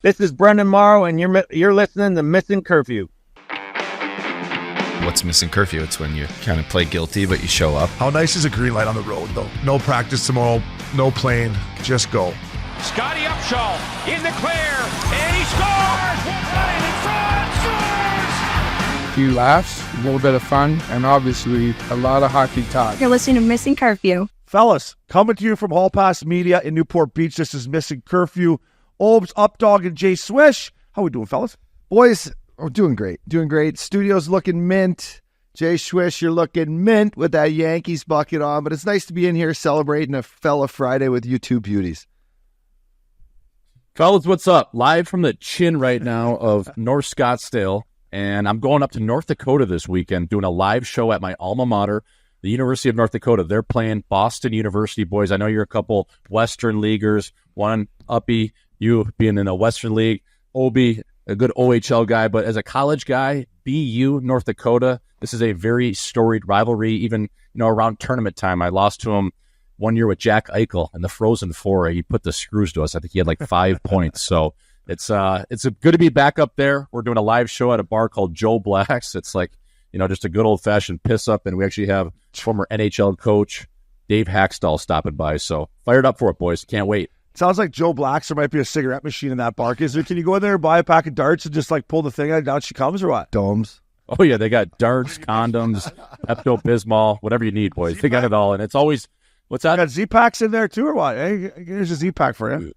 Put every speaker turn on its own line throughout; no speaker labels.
This is Brenden Morrow, and you're listening to Missin Curfew.
What's Missin Curfew? It's when you kind of play guilty, but you show up.
How nice is a green light on the road, though? No practice tomorrow, no plane, just go.
Scotty Upshaw in the clear, and he scores! Right in front, scores!
A few laughs, a little bit of fun, and obviously a lot of hockey talk.
You're listening to Missin Curfew.
Fellas, coming to you from Hall Pass Media in Newport Beach, this is Missin Curfew. Obes, Updog, and Jay Swish. How we doing, fellas?
Boys, we're doing great. Doing great. Studio's looking mint. Jay Swish, you're looking mint with that Yankees bucket on, but it's nice to be in here celebrating a fella Friday with you two beauties.
Fellas, what's up? Live from the chin right now of North Scottsdale, and I'm going up to North Dakota this weekend doing a live show at my alma mater, the University of North Dakota. They're playing Boston University. Boys, I know you're a couple Western Leaguers, one Uppy, you being in a Western League, Obi, a good OHL guy, but as a college guy, BU, North Dakota, this is a very storied rivalry. Even, around tournament time, I lost to him one year with Jack Eichel in the Frozen Four. He put the screws to us. I think he had like 5 points. So it's good to be back up there. We're doing a live show at a bar called Joe Black's. It's like, just a good old-fashioned piss-up, and we actually have former NHL coach Dave Hackstall stopping by. So fired up for it, boys. Can't wait.
Sounds like Joe Black's. There might be a cigarette machine in that bar. Can you go in there and buy a pack of darts and just pull the thing out and down she comes, or what?
Domes.
Oh, yeah, they got darts, condoms, Pepto-Bismol, whatever you need, boys. They got it all, and it's always, what's that?
Got Z-Packs in there too, or what? Hey, here's a Z-Pack for you.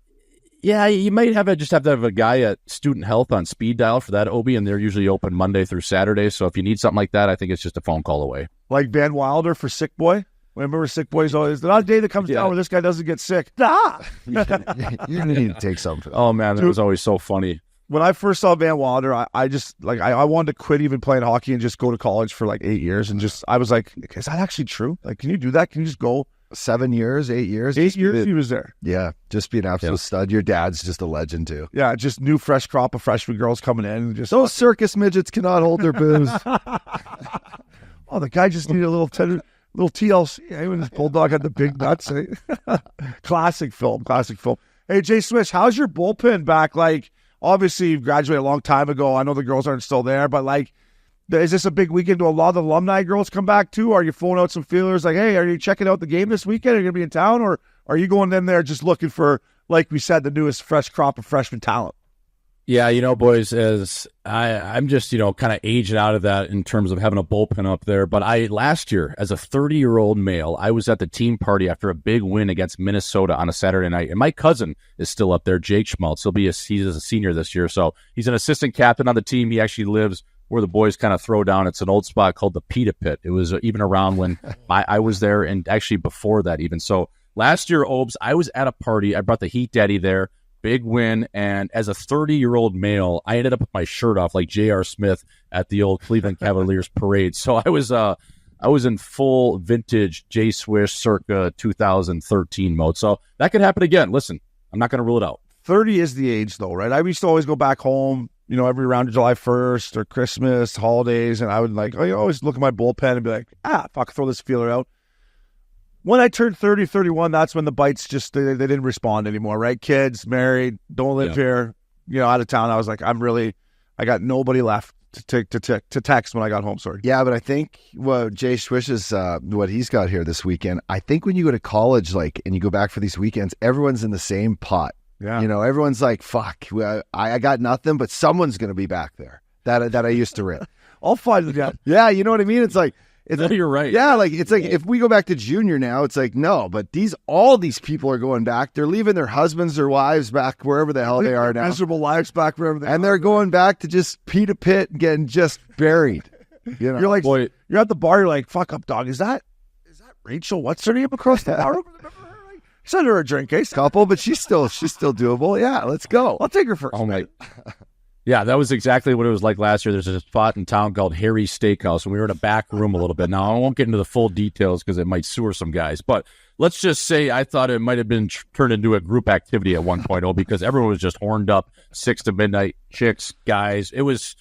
Yeah, you might have to have a guy at Student Health on speed dial for that, Obi, and they're usually open Monday through Saturday. So if you need something like that, I think it's just a phone call away.
Like Van Wilder for Sick Boy? Remember Sick Boy's always, there's not a day that comes down where this guy doesn't get sick. Nah!
You need to take something.
Oh, man, that was always so funny.
When I first saw Van Wilder, I just, I wanted to quit even playing hockey and just go to college for 8 years. And I was like, is that actually true? Can you do that? Can you just go?
7 years, 8 years?
8 years he was there.
Yeah, just be an absolute stud. Your dad's just a legend, too.
Yeah, just new fresh crop of freshman girls coming in. And just
those circus midgets cannot hold their booze.
Oh, the guy just needed a little TLC when his bulldog had the big nuts. Classic film. Hey, Jay Swish, how's your bullpen back? Obviously, you graduated a long time ago. I know the girls aren't still there, but is this a big weekend? Do a lot of the alumni girls come back too? Are you pulling out some feelers? Hey, are you checking out the game this weekend? Are you going to be in town? Or are you going in there just looking for, like we said, the newest fresh crop of freshman talent?
Yeah, boys, as I'm just, kind of aging out of that in terms of having a bullpen up there. But last year, as a 30-year-old male, I was at the team party after a big win against Minnesota on a Saturday night. And my cousin is still up there, Jake Schmaltz. He's a senior this year. So he's an assistant captain on the team. He actually lives where the boys kind of throw down. It's an old spot called the Pita Pit. It was even around when I was there, and actually before that even. So last year, Obes, I was at a party. I brought the Heat Daddy there. Big win, and as a 30-year-old male, I ended up with my shirt off like J.R. Smith at the old Cleveland Cavaliers parade. So I was in full vintage Jay Swish circa 2013 mode. So that could happen again. Listen, I'm not going to rule it out. 30
is the age, though, right? I used to always go back home, every round of July 1st or Christmas, holidays, and I would always look at my bullpen and be like, fuck, throw this feeler out. When I turned 30, 31, that's when the bites just, they didn't respond anymore, right? Kids, married, don't live here, out of town. I was like, I got nobody left to text when I got home, sorry.
Yeah, but I think what Jay Swish is, what he's got here this weekend, I think when you go to college, and you go back for these weekends, everyone's in the same pot.
Yeah.
Everyone's like, fuck, I got nothing, but someone's going to be back there that I used to rip.
I'll find it out.
Yeah, you know what I mean? It's like,
no, you're right.
Yeah, it's like if we go back to junior now, it's like, no, but all these people are going back. They're leaving their husbands, their wives back wherever the hell they are now.
Miserable lives back wherever they are.
And they're going back to just Pita Pit and getting just buried.
You're like, boy, you're at the bar, you're like, fuck up, dog. Is that Rachel? What's her name across the bar? Send her a drink, eh?
Couple, but she's still doable. Yeah, let's go.
I'll take her first.
Oh, mate. Yeah, that was exactly what it was like last year. There's a spot in town called Harry's Steakhouse, and we were in a back room a little bit. Now, I won't get into the full details because it might sewer some guys, but let's just say I thought it might have been turned into a group activity at one point, because everyone was just horned up, 6 to midnight, chicks, guys. It was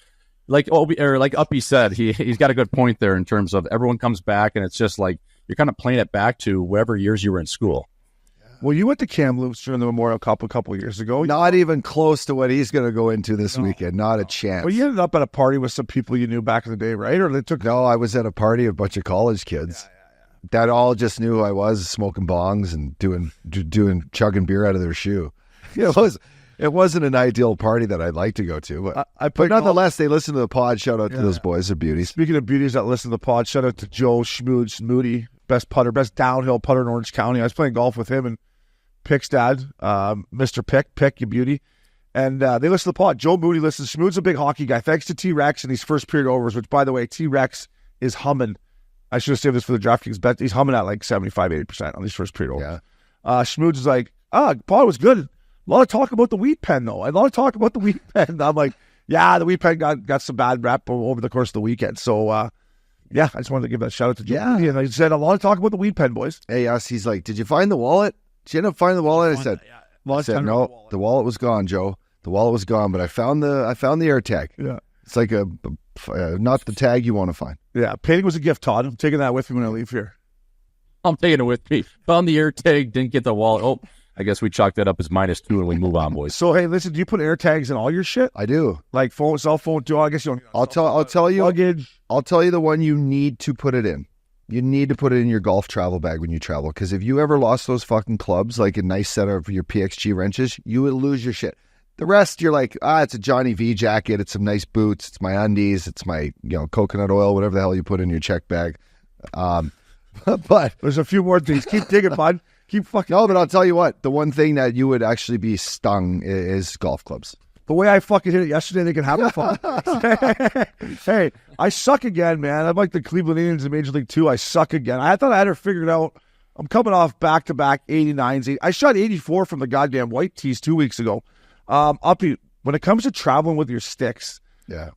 like Uppy said, he's got a good point there in terms of everyone comes back, and it's just like you're kind of playing it back to whatever years you were in school.
Well, you went to Kamloops during the Memorial Cup a couple of years ago.
Not even close to what he's going to go into this weekend. Not a chance.
Well, you ended up at a party with some people you knew back in the day, right? Or they took.
No, I was at a party of a bunch of college kids that all just knew who I was, smoking bongs and chugging beer out of their shoe. It wasn't an ideal party that I'd like to go to, but nonetheless, they listen to the pod. Shout out to those boys, they're beauties.
Speaking of beauties that listen to the pod, shout out to Joe Schmoods Moody, best downhill putter in Orange County. I was playing golf with him and Pick's dad, Mr. Pick, you beauty. And they listen to the pod. Joe Moody listens. Schmood's a big hockey guy. Thanks to T-Rex and these first period overs, which, by the way, T-Rex is humming. I should have saved this for the DraftKings bet. He's humming at like 75, 80% on these first period overs. Yeah. Schmoods is like, pod was good. A lot of talk about the wheat pen, though. A lot of talk about the wheat pen. I'm like, yeah, the wheat pen got some bad rep over the course of the weekend. So, I just wanted to give that shout out to Joe. Yeah. And I said, a lot of talk about the wheat pen, boys.
Hey, he's like, did you find the wallet? Did you end up finding the wallet? I said, no, the wallet was gone, Joe. The wallet was gone, but I found the air tag. Yeah. It's like not the tag you want to find.
Yeah. Painting was a gift, Todd. I'm taking that with me when I leave here.
I'm taking it with me. Found the air tag, didn't get the wallet. Oh, I guess we chalk that up as -2 and we move on, boys.
So, hey, listen, do you put air tags in all your shit?
I do.
Like phone, cell phone, I guess you don't.
I'll tell you.
Luggage.
I'll tell you the one you need to put it in. You need to put it in your golf travel bag when you travel, because if you ever lost those fucking clubs, like a nice set of your PXG wrenches, you would lose your shit. The rest, you're like, it's a Johnny V jacket, it's some nice boots, it's my undies, it's my coconut oil, whatever the hell you put in your check bag. But
there's a few more things. Keep digging, bud. Keep fucking.
No, but I'll tell you what, the one thing that you would actually be stung is golf clubs.
The way I fucking hit it yesterday, they can have it fun. Hey, I suck again, man. I'm like the Cleveland Indians in Major League 2. I suck again. I thought I had her figured out. I'm coming off back-to-back 89s. I shot 84 from the goddamn White Tees 2 weeks ago. When it comes to traveling with your sticks,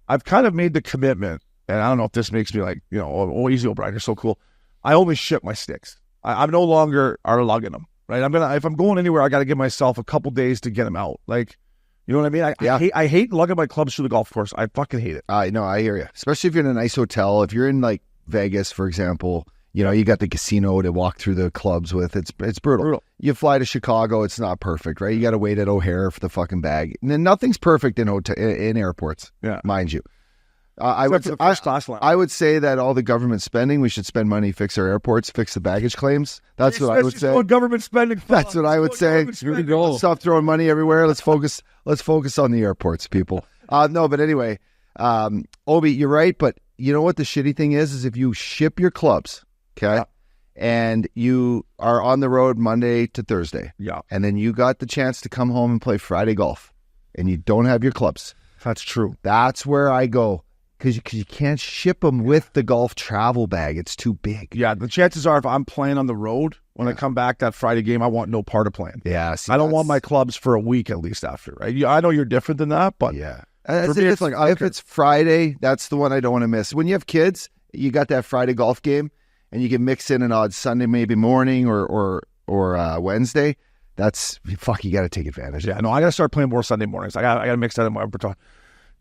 I've kind of made the commitment, and I don't know if this makes me like, easy, O'Brien, you're so cool. I only ship my sticks. I'm no longer lugging them, right? If I'm going anywhere, I got to give myself a couple days to get them out. Like, you know what I mean? I hate lugging my clubs through the golf course. I fucking hate it.
I know, I hear you. Especially if you're in a nice hotel. If you're in like Vegas, for example, you got the casino to walk through the clubs with. It's brutal. You fly to Chicago, it's not perfect, right? You got to wait at O'Hare for the fucking bag. And then nothing's perfect in airports, mind you. I would say that all the government spending, we should spend money, fix our airports, fix the baggage claims. That's what I would say.
Government spending.
That's what I would say. Stop throwing money everywhere. Let's focus on the airports, people. No, but anyway, Obi, you're right. But you know what the shitty thing is if you ship your clubs, okay, and you are on the road Monday to Thursday, and then you got the chance to come home and play Friday golf, and you don't have your clubs.
That's true.
That's where I go. Because you can't ship them with the golf travel bag. It's too big.
Yeah, the chances are if I'm playing on the road, when I come back that Friday game, I want no part of playing.
Yeah.
I don't want my clubs for a week at least after, right? I know you're different than that, but
if it's Friday, that's the one I don't want to miss. When you have kids, you got that Friday golf game, and you can mix in an odd Sunday maybe morning or Wednesday. That's, you got to take advantage.
Yeah, no, I got to start playing more Sunday mornings. I got to mix that in my repertoire.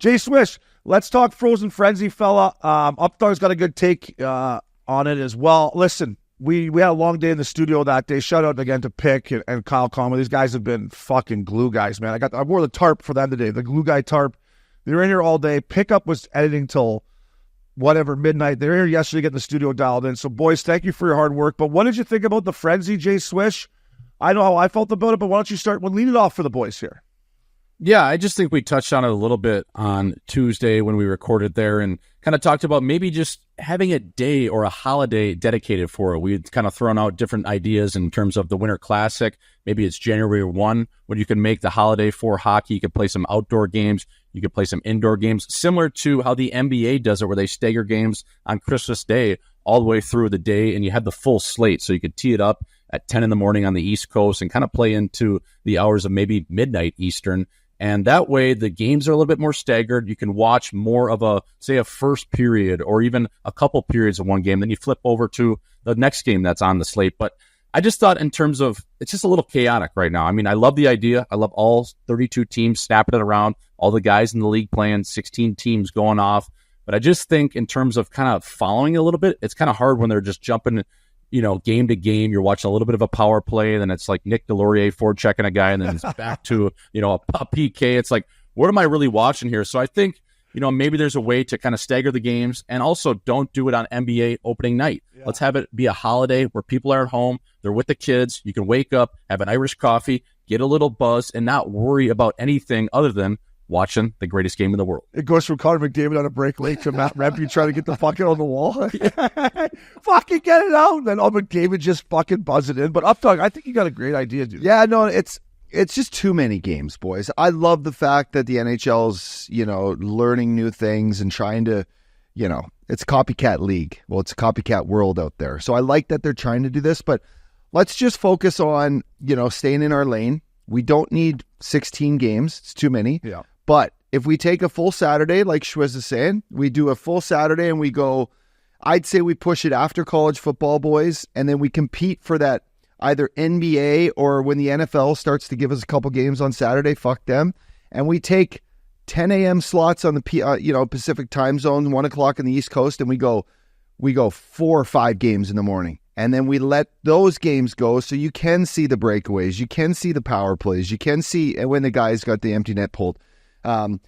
Jay Swish, let's talk Frozen Frenzy, fella. Upstar's got a good take on it as well. Listen, we had a long day in the studio that day. Shout out again to Pick and Kyle Conley. These guys have been fucking glue guys, man. I wore the tarp for them today, the glue guy tarp. They were in here all day. Pickup was editing till midnight. They were here yesterday getting the studio dialed in. So, boys, thank you for your hard work. But what did you think about the Frenzy, Jay Swish? I know how I felt about it, but why don't you lead it off for the boys here?
Yeah, I just think we touched on it a little bit on Tuesday when we recorded there and kind of talked about maybe just having a day or a holiday dedicated for it. We'd kind of thrown out different ideas in terms of the Winter Classic. Maybe it's January 1 when you can make the holiday for hockey. You can play some outdoor games. You can play some indoor games, similar to how the NBA does it, where they stagger games on Christmas Day all the way through the day, and you have the full slate. So you could tee it up at 10 in the morning on the East Coast and kind of play into the hours of maybe midnight Eastern. And that way, the games are a little bit more staggered. You can watch more of a first period or even a couple periods of one game. Then you flip over to the next game that's on the slate. But I just thought in terms of, it's just a little chaotic right now. I mean, I love the idea. I love all 32 teams snapping it around, all the guys in the league playing, 16 teams going off. But I just think in terms of kind of following a little bit, it's kind of hard when they're just jumping, game to game, you're watching a little bit of a power play, then it's like Nick Delorier forechecking a guy, and then it's back to, a PK. It's like, what am I really watching here? So I think, maybe there's a way to kind of stagger the games, and also don't do it on NBA opening night. Yeah. Let's have it be a holiday where people are at home, they're with the kids, you can wake up, have an Irish coffee, get a little buzz, and not worry about anything other than watching the greatest game in the world.
It goes from Connor McDavid on a break late to Matt Rempe trying to get the fucking on the wall. Fucking get it out. And then McDavid just fucking buzz it in. But Updog, I think you got a great idea, dude.
Yeah, no, it's just too many games, boys. I love the fact that the NHL's, learning new things and trying to, it's a copycat league. Well, it's a copycat world out there. So I like that they're trying to do this, but let's just focus on, staying in our lane. We don't need 16 games. It's too many.
Yeah.
But if we take a full Saturday, like Schwiz is saying, we do a full Saturday and we go, I'd say we push it after college football, boys, and then we compete for that either NBA or when the NFL starts to give us a couple games on Saturday, fuck them. And we take 10 a.m. slots on the Pacific time zone, 1 o'clock in the East Coast, and we go 4 or 5 games in the morning. And then we let those games go so you can see the breakaways, you can see the power plays, you can see when the guy's got the empty net pulled. And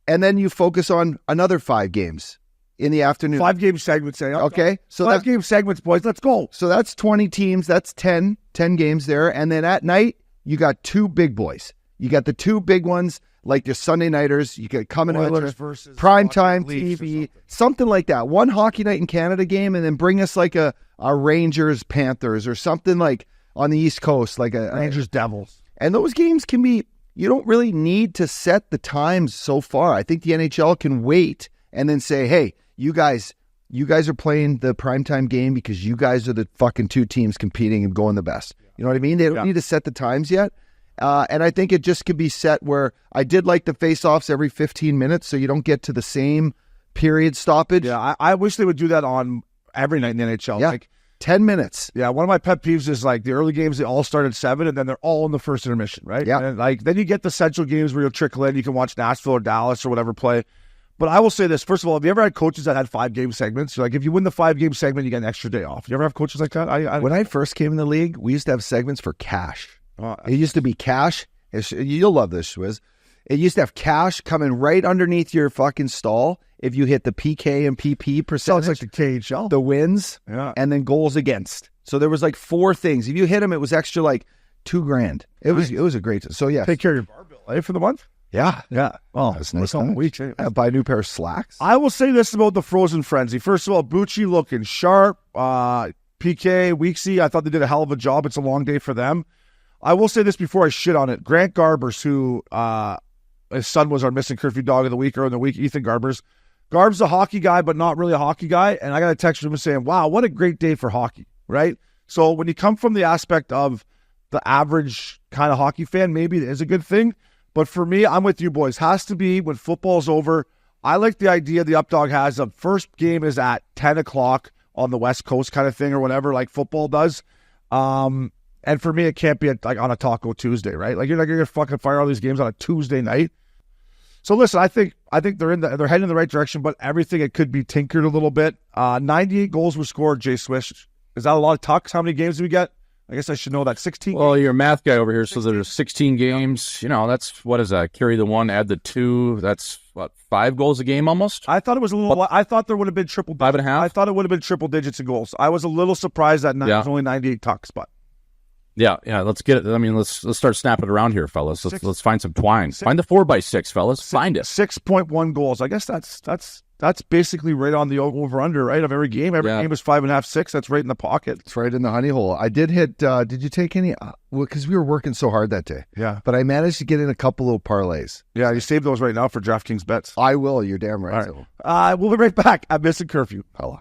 then you focus on another 5 games in the afternoon.
5-game segments, say.
Okay. So
5-game segments, boys. Let's go.
So that's 20 teams. That's 10 games there. And then at night, you got 2 big boys. You got the 2 big ones, like your Sunday nighters. You got coming out
versus
primetime TV, something like that. One Hockey Night in Canada game, and then bring us like a Rangers Panthers or something like on the East Coast, like a
Rangers Devils.
And those games can be, you don't really need to set the times so far. I think the NHL can wait and then say, hey, you guys are playing the primetime game because you guys are the fucking 2 teams competing and going the best. You know what I mean? They don't need to set the times yet. And I think it just could be set where I did like the face-offs every 15 minutes so you don't get to the same period stoppage.
Yeah, I wish they would do that on every night in the NHL.
Yeah,
Like
10 minutes.
Yeah, one of my pet peeves is like the early games, they all start at 7 and then they're all in the first intermission, right?
Yeah.
And then you get the central games where you'll trickle in. You can watch Nashville or Dallas or whatever play. But I will say this. First of all, have you ever had coaches that had 5-game segments? Like if you win the 5-game segment, you get an extra day off. You ever have coaches like that?
When I first came in the league, we used to have segments for cash. It used to be cash. You'll love this, Schwiz. It used to have cash coming right underneath your fucking stall if you hit the PK and PP percentage.
Sounds like the KHL.
The wins, and then goals against. So there was like 4 things. If you hit them, it was extra like $2,000. It was a great. So yeah,
take care of your bar bill, eh, for the month.
Yeah.
Oh,
that's nice.
Week.
Buy a new pair of slacks.
I will say this about the Frozen Frenzy. First of all, Bucci looking sharp. PK, Weeksy, I thought they did a hell of a job. It's a long day for them. I will say this before I shit on it. Grant Garbers, who his son was our Missin Curfew dog of the week or in the week, Ethan Garbers. Garb's a hockey guy, but not really a hockey guy. And I got a text from him saying, wow, what a great day for hockey, right? So when you come from the aspect of the average kind of hockey fan, maybe it is a good thing. But for me, I'm with you boys. Has to be when football's over. I like the idea the Updog has of first game is at 10 o'clock on the West Coast kind of thing or whatever, like football does. And for me, it can't be like on a Taco Tuesday, right? Like you're not going to fucking fire all these games on a Tuesday night. So listen, I think they're heading in the right direction, but everything it could be tinkered a little bit. 98 goals were scored. Jay Swish, is that a lot of tucks? How many games do we get? I guess I should know that. 16.
Well, you're a math guy over here, so there's 16 games. That's what is that? Carry the 1, add the 2. That's what, 5 goals a game almost.
I thought it was a little. I thought there would have been 5.5.
I
thought it would have been triple digits of goals. I was a little surprised that it was only 98 tucks, but.
Yeah. Let's get it. I mean, let's start snapping it around here, fellas. Let's find some twine. Find the 4x6, fellas. Find it.
6.1 goals. I guess that's basically right on the over/under, right, of every game. Every game is 5.5, 6. That's right in the pocket.
It's right in the honey hole. I did hit. Did you take any? Because we were working so hard that day.
Yeah.
But I managed to get in a couple little parlays.
Yeah, you save those right now for DraftKings bets.
I will. You're damn right.
All right. We'll be right back at Missin Curfew.
Hello.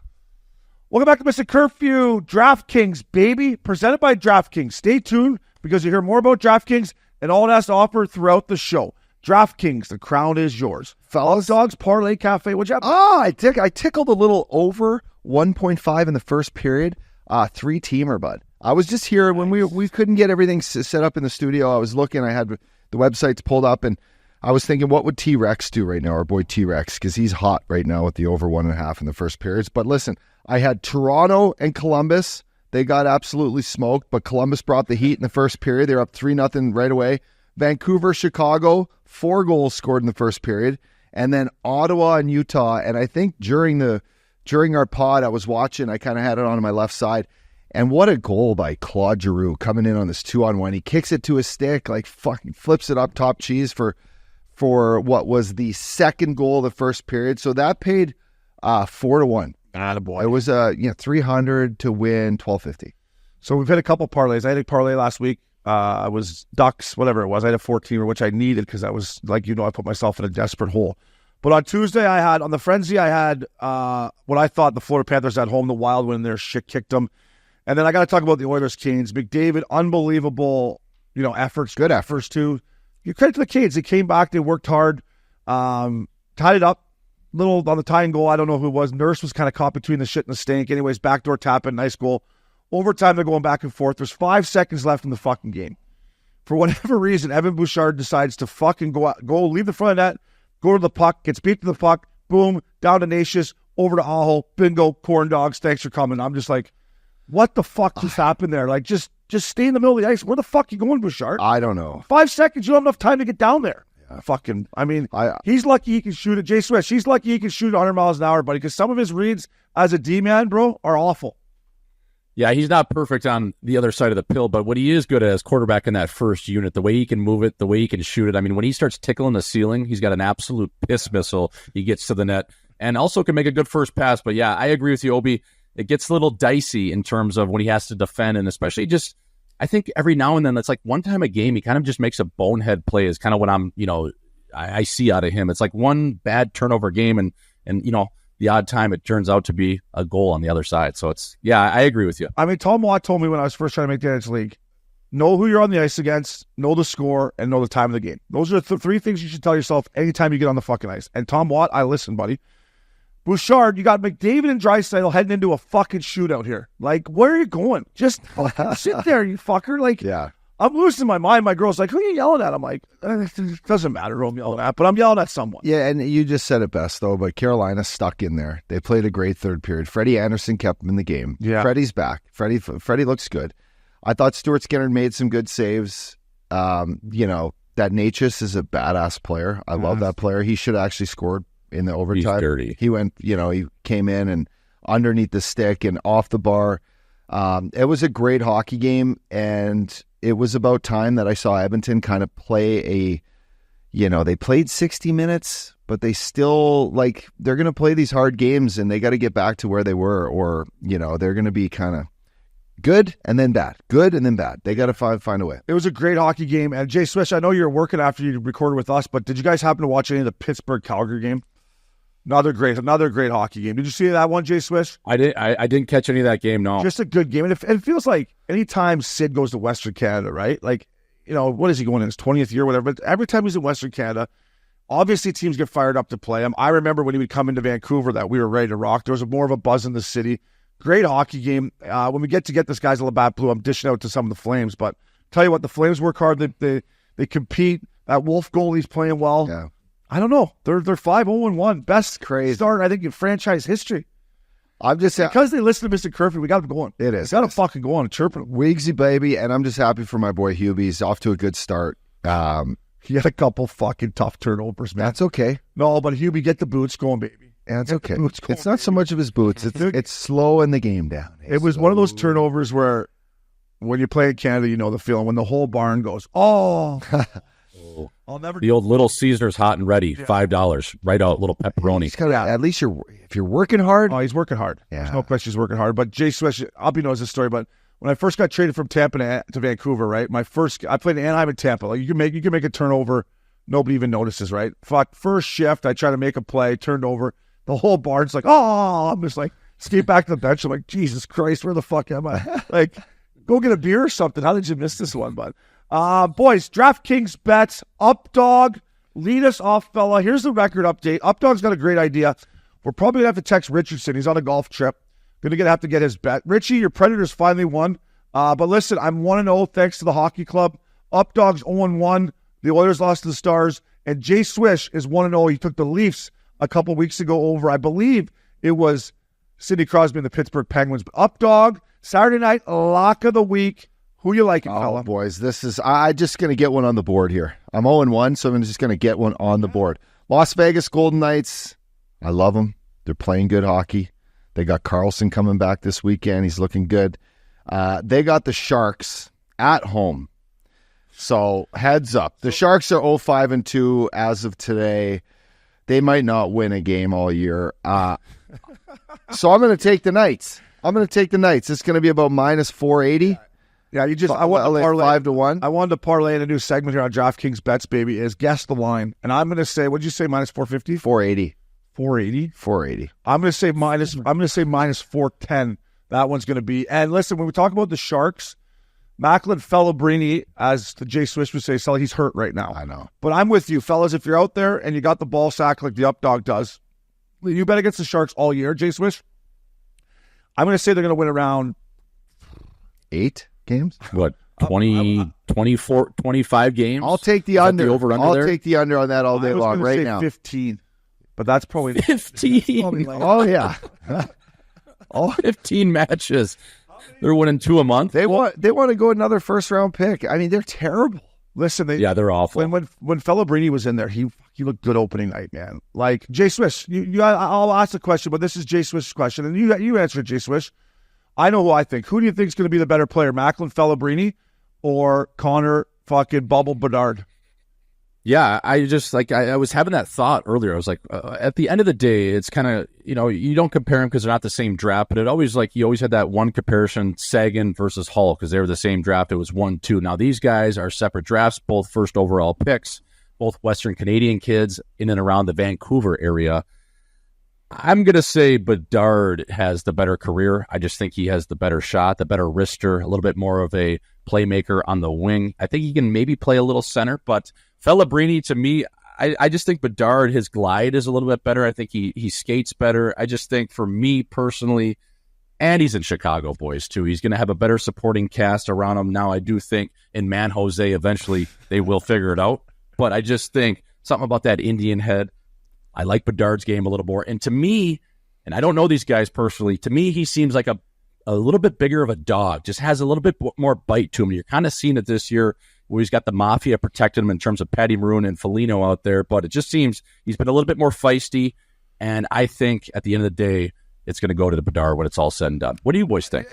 Welcome back to Missin Curfew. DraftKings, baby. Presented by DraftKings. Stay tuned because you hear more about DraftKings and all it has to offer throughout the show. DraftKings, the crown is yours. Fellas, Dogs Parlay Cafe, what'd you have?
I tickled a little over 1.5 in the first period. 3-teamer, bud. I was just here when we couldn't get everything set up in the studio. I was looking. I had the websites pulled up, and I was thinking, what would T-Rex do right now, our boy T-Rex, because he's hot right now with the over 1.5 in the first periods. But listen, I had Toronto and Columbus, They got absolutely smoked, but Columbus brought the heat in the first period. They were up 3-0 right away. Vancouver, Chicago, 4 goals scored in the first period. And then Ottawa and Utah. And I think during our pod, I was watching, I kind of had it on my left side. And what a goal by Claude Giroux coming in on this 2-on-1. He kicks it to his stick, like fucking flips it up top cheese for what was the second goal of the first period. So that paid 4-1.
Attaboy.
It was 300 to win, 1250.
So we've hit a couple parlays. I had a parlay last week. I was Ducks, whatever it was. I had a 14er, which I needed because I was, like, I put myself in a desperate hole. But on Tuesday, on the Frenzy, I had what I thought the Florida Panthers at home, the Wild win their shit kicked them. And then I got to talk about the Oilers Canes. McDavid, unbelievable, efforts. Good efforts, too. You credit to the Canes. They came back. They worked hard. Tied it up. Little on the tying goal. I don't know who it was. Nurse was kind of caught between the shit and the stink. Anyways, backdoor tap in. Nice goal. Overtime, they're going back and forth. There's 5 seconds left in the fucking game. For whatever reason, Evan Bouchard decides to fucking go leave the front of net, go to the puck, gets beat to the puck, boom, down to Natius, over to Aho, bingo, corn dogs, thanks for coming. I'm just like, what the fuck just happened there? Like, just stay in the middle of the ice. Where the fuck you going, Bouchard?
I don't know.
5 seconds, you don't have enough time to get down there. He's lucky he can shoot it. Jay Swish, he's lucky he can shoot 100 miles an hour, buddy, because some of his reads as a D-man, bro, are awful.
Yeah, he's not perfect on the other side of the pill, but what he is good at is quarterback in that first unit, the way he can move it, the way he can shoot it. I mean, when he starts tickling the ceiling, he's got an absolute piss missile. He gets to the net and also can make a good first pass. But yeah, I agree with you, Obi. It gets a little dicey in terms of when he has to defend, and especially just, I think every now and then, it's like one time a game, he kind of just makes a bonehead play is kind of what I see out of him. It's like one bad turnover game and the odd time it turns out to be a goal on the other side. So I agree with you.
I mean, Tom Watt told me when I was first trying to make the NHL League, know who you're on the ice against, know the score, and know the time of the game. Those are the 3 things you should tell yourself anytime you get on the fucking ice. And Tom Watt, I listen, buddy. Bouchard, you got McDavid and Draisaitl heading into a fucking shootout here. Like, where are you going? Just sit there, you fucker. Like,
yeah.
I'm losing my mind. My girl's like, who are you yelling at? I'm like, it doesn't matter who I'm yelling at, but I'm yelling at someone.
Yeah, and you just said it best, though, but Carolina stuck in there. They played a great third period. Freddie Anderson kept them in the game. Yeah. Freddie's back. Freddie looks good. I thought Stuart Skinner made some good saves. That Natius is a badass player. I love that player. He should have actually scored in the overtime.
He's dirty.
He went, he came in and underneath the stick and off the bar. It was a great hockey game, and it was about time that I saw Edmonton kind of play they played 60 minutes, but they still, they're going to play these hard games, and they got to get back to where they were, or, they're going to be kind of good and then bad, good and then bad. They got to find a way.
It was a great hockey game. And Jay Swish, I know you're working after you recorded with us, but did you guys happen to watch any of the Pittsburgh-Calgary game? Another great hockey game. Did you see that one, Jay Swish?
I didn't catch any of that game, no.
Just a good game. And it feels like anytime Sid goes to Western Canada, right? Like, what is he going in his 20th year, whatever. But every time he's in Western Canada, obviously teams get fired up to play him. I remember when he would come into Vancouver that we were ready to rock. There was more of a buzz in the city. Great hockey game. When we get this guy's a Labatt Blue, I'm dishing out to some of the Flames. But tell you what, the Flames work hard. They compete. That Wolf goalie's playing well.
Yeah.
I don't know. They're 5-0-1. Best start, I think, in franchise history.
I'm just
because they listen to Missin Curfew, we got to go on.
It is.
Got to fucking go on and chirp him.
Wigsy, baby, and I'm just happy for my boy Hubie. He's off to a good start.
He had a couple fucking tough turnovers, man.
That's okay.
No, but Hubie, get the boots going, baby.
That's okay. It's not so much of his boots. It's slowing the game down.
It was one of those turnovers where when you play in Canada, you know the feeling. When the whole barn goes, oh.
I'll never. The old Little Caesars hot and ready, $5, right out, little pepperoni.
At least if you're working hard.
Oh, he's working hard.
Yeah.
There's no question he's working hard. But Jay Swish, Abby knows this story. But when I first got traded from Tampa to Vancouver, right? I played in Anaheim and Tampa. Like you can make a turnover, nobody even notices, right? Fuck, first shift, I try to make a play, turned over. The whole barn's like, oh, I'm just like skate back to the bench. I'm like, Jesus Christ, where the fuck am I? Like, go get a beer or something. How did you miss this one, bud? Boys, DraftKings bets, Updog, lead us off, fella. Here's the record update. Updog's got a great idea. We're probably going to have to text Richardson. He's on a golf trip. Going to have to get his bet. Richie, your Predators finally won. But listen, I'm 1-0 thanks to the hockey club. Updog's 0-1. The Oilers lost to the Stars. And Jay Swish is 1-0. He took the Leafs a couple weeks ago over, I believe it was Sidney Crosby and the Pittsburgh Penguins. But Updog, Saturday night, lock of the week. Who you liking, fella?
Boys, I'm just going to get one on the board here. I'm 0-1, so I'm just going to get one on the board. Las Vegas Golden Knights, I love them. They're playing good hockey. They got Carlson coming back this weekend. He's looking good. They got the Sharks at home. So heads up. The Sharks are 0-5-2 as of today. They might not win a game all year. So I'm going to take the Knights. It's going to be about minus 480.
Yeah, I want to parlay
5-1.
I wanted to parlay in a new segment here on DraftKings Bets, baby, is guess the line. And I'm going to say, what did you say, minus 450?
480.
480?
480.
I'm going to say minus 410. That one's going to be. And listen, when we talk about the Sharks, Macklin Celebrini, as the Jay Swish would say, Sully, he's hurt right now.
I know.
But I'm with you, fellas. If you're out there and you got the ball sack like the up dog does, you bet against the Sharks all year, Jay Swish. I'm going to say they're going to win around
8 games.
What, 20, 24, 25 games?
I'll take the
Is that
under.
the over-under
I'll
there?
take the under on that all day
I was
long
gonna
right
say
now.
15. But that's probably
15.
Oh, yeah.
15 matches. They're winning 2 a month.
They want to go another first-round pick. I mean, they're terrible.
Listen,
Yeah, they're awful.
when Celebrini was in there, he looked good opening night, man. Like Jay Swish, I'll ask the question, but this is Jay Swish's question, and you answer it, Jay Swish. I know who I think. Who do you think is going to be the better player, Macklin Celebrini or Connor fucking Bubble Bedard?
Yeah, I just I was having that thought earlier. I was like, at the end of the day, it's kind of, you don't compare them because they're not the same draft, but you always had that one comparison, Sagan versus Hull, because they were the same draft. It was 1-2. Now these guys are separate drafts, both first overall picks, both Western Canadian kids in and around the Vancouver area. I'm going to say Bedard has the better career. I just think he has the better shot, the better wrister, a little bit more of a playmaker on the wing. I think he can maybe play a little center, but Celebrini, to me, I just think Bedard, his glide is a little bit better. I think he skates better. I just think for me personally, and he's in Chicago, boys, too. He's going to have a better supporting cast around him. Now, I do think in Man Jose, eventually they will figure it out. But I just think something about that Indian head. I like Bedard's game a little more. And to me, and I don't know these guys personally, to me, he seems like a little bit bigger of a dog, just has a little bit more bite to him. You're kind of seeing it this year where he's got the Mafia protecting him in terms of Patty Maroon and Foligno out there, but it just seems he's been a little bit more feisty, and I think at the end of the day, it's going to go to the Bedard when it's all said and done. What do you boys think?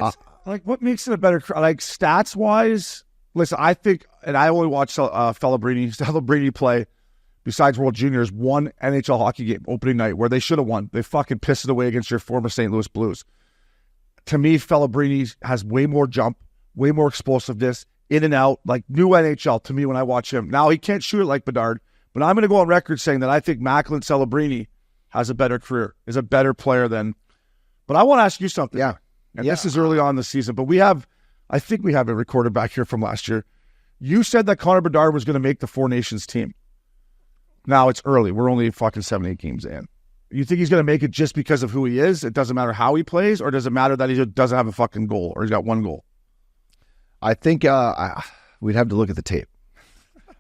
Like, what makes it a better, like, stats-wise? Listen, I think, and I only watched Celebrini play, besides World Juniors, one NHL hockey game opening night where they should have won. They fucking pissed it away against your former St. Louis Blues. To me, Celebrini has way more jump, way more explosiveness, in and out, like new NHL to me when I watch him. Now, he can't shoot it like Bedard, but I'm going to go on record saying that I think Macklin Celebrini has a better career, is a better player than. But I want to ask you something.
Yeah.
And this is early on in the season, but I think we have it recorded back here from last year. You said that Connor Bedard was going to make the Four Nations team. Now it's early. We're only fucking 7-8 games in. You think he's going to make it just because of who he is? It doesn't matter how he plays, or does it matter that he doesn't have a fucking goal, or he's got one goal?
I think we'd have to look at the tape.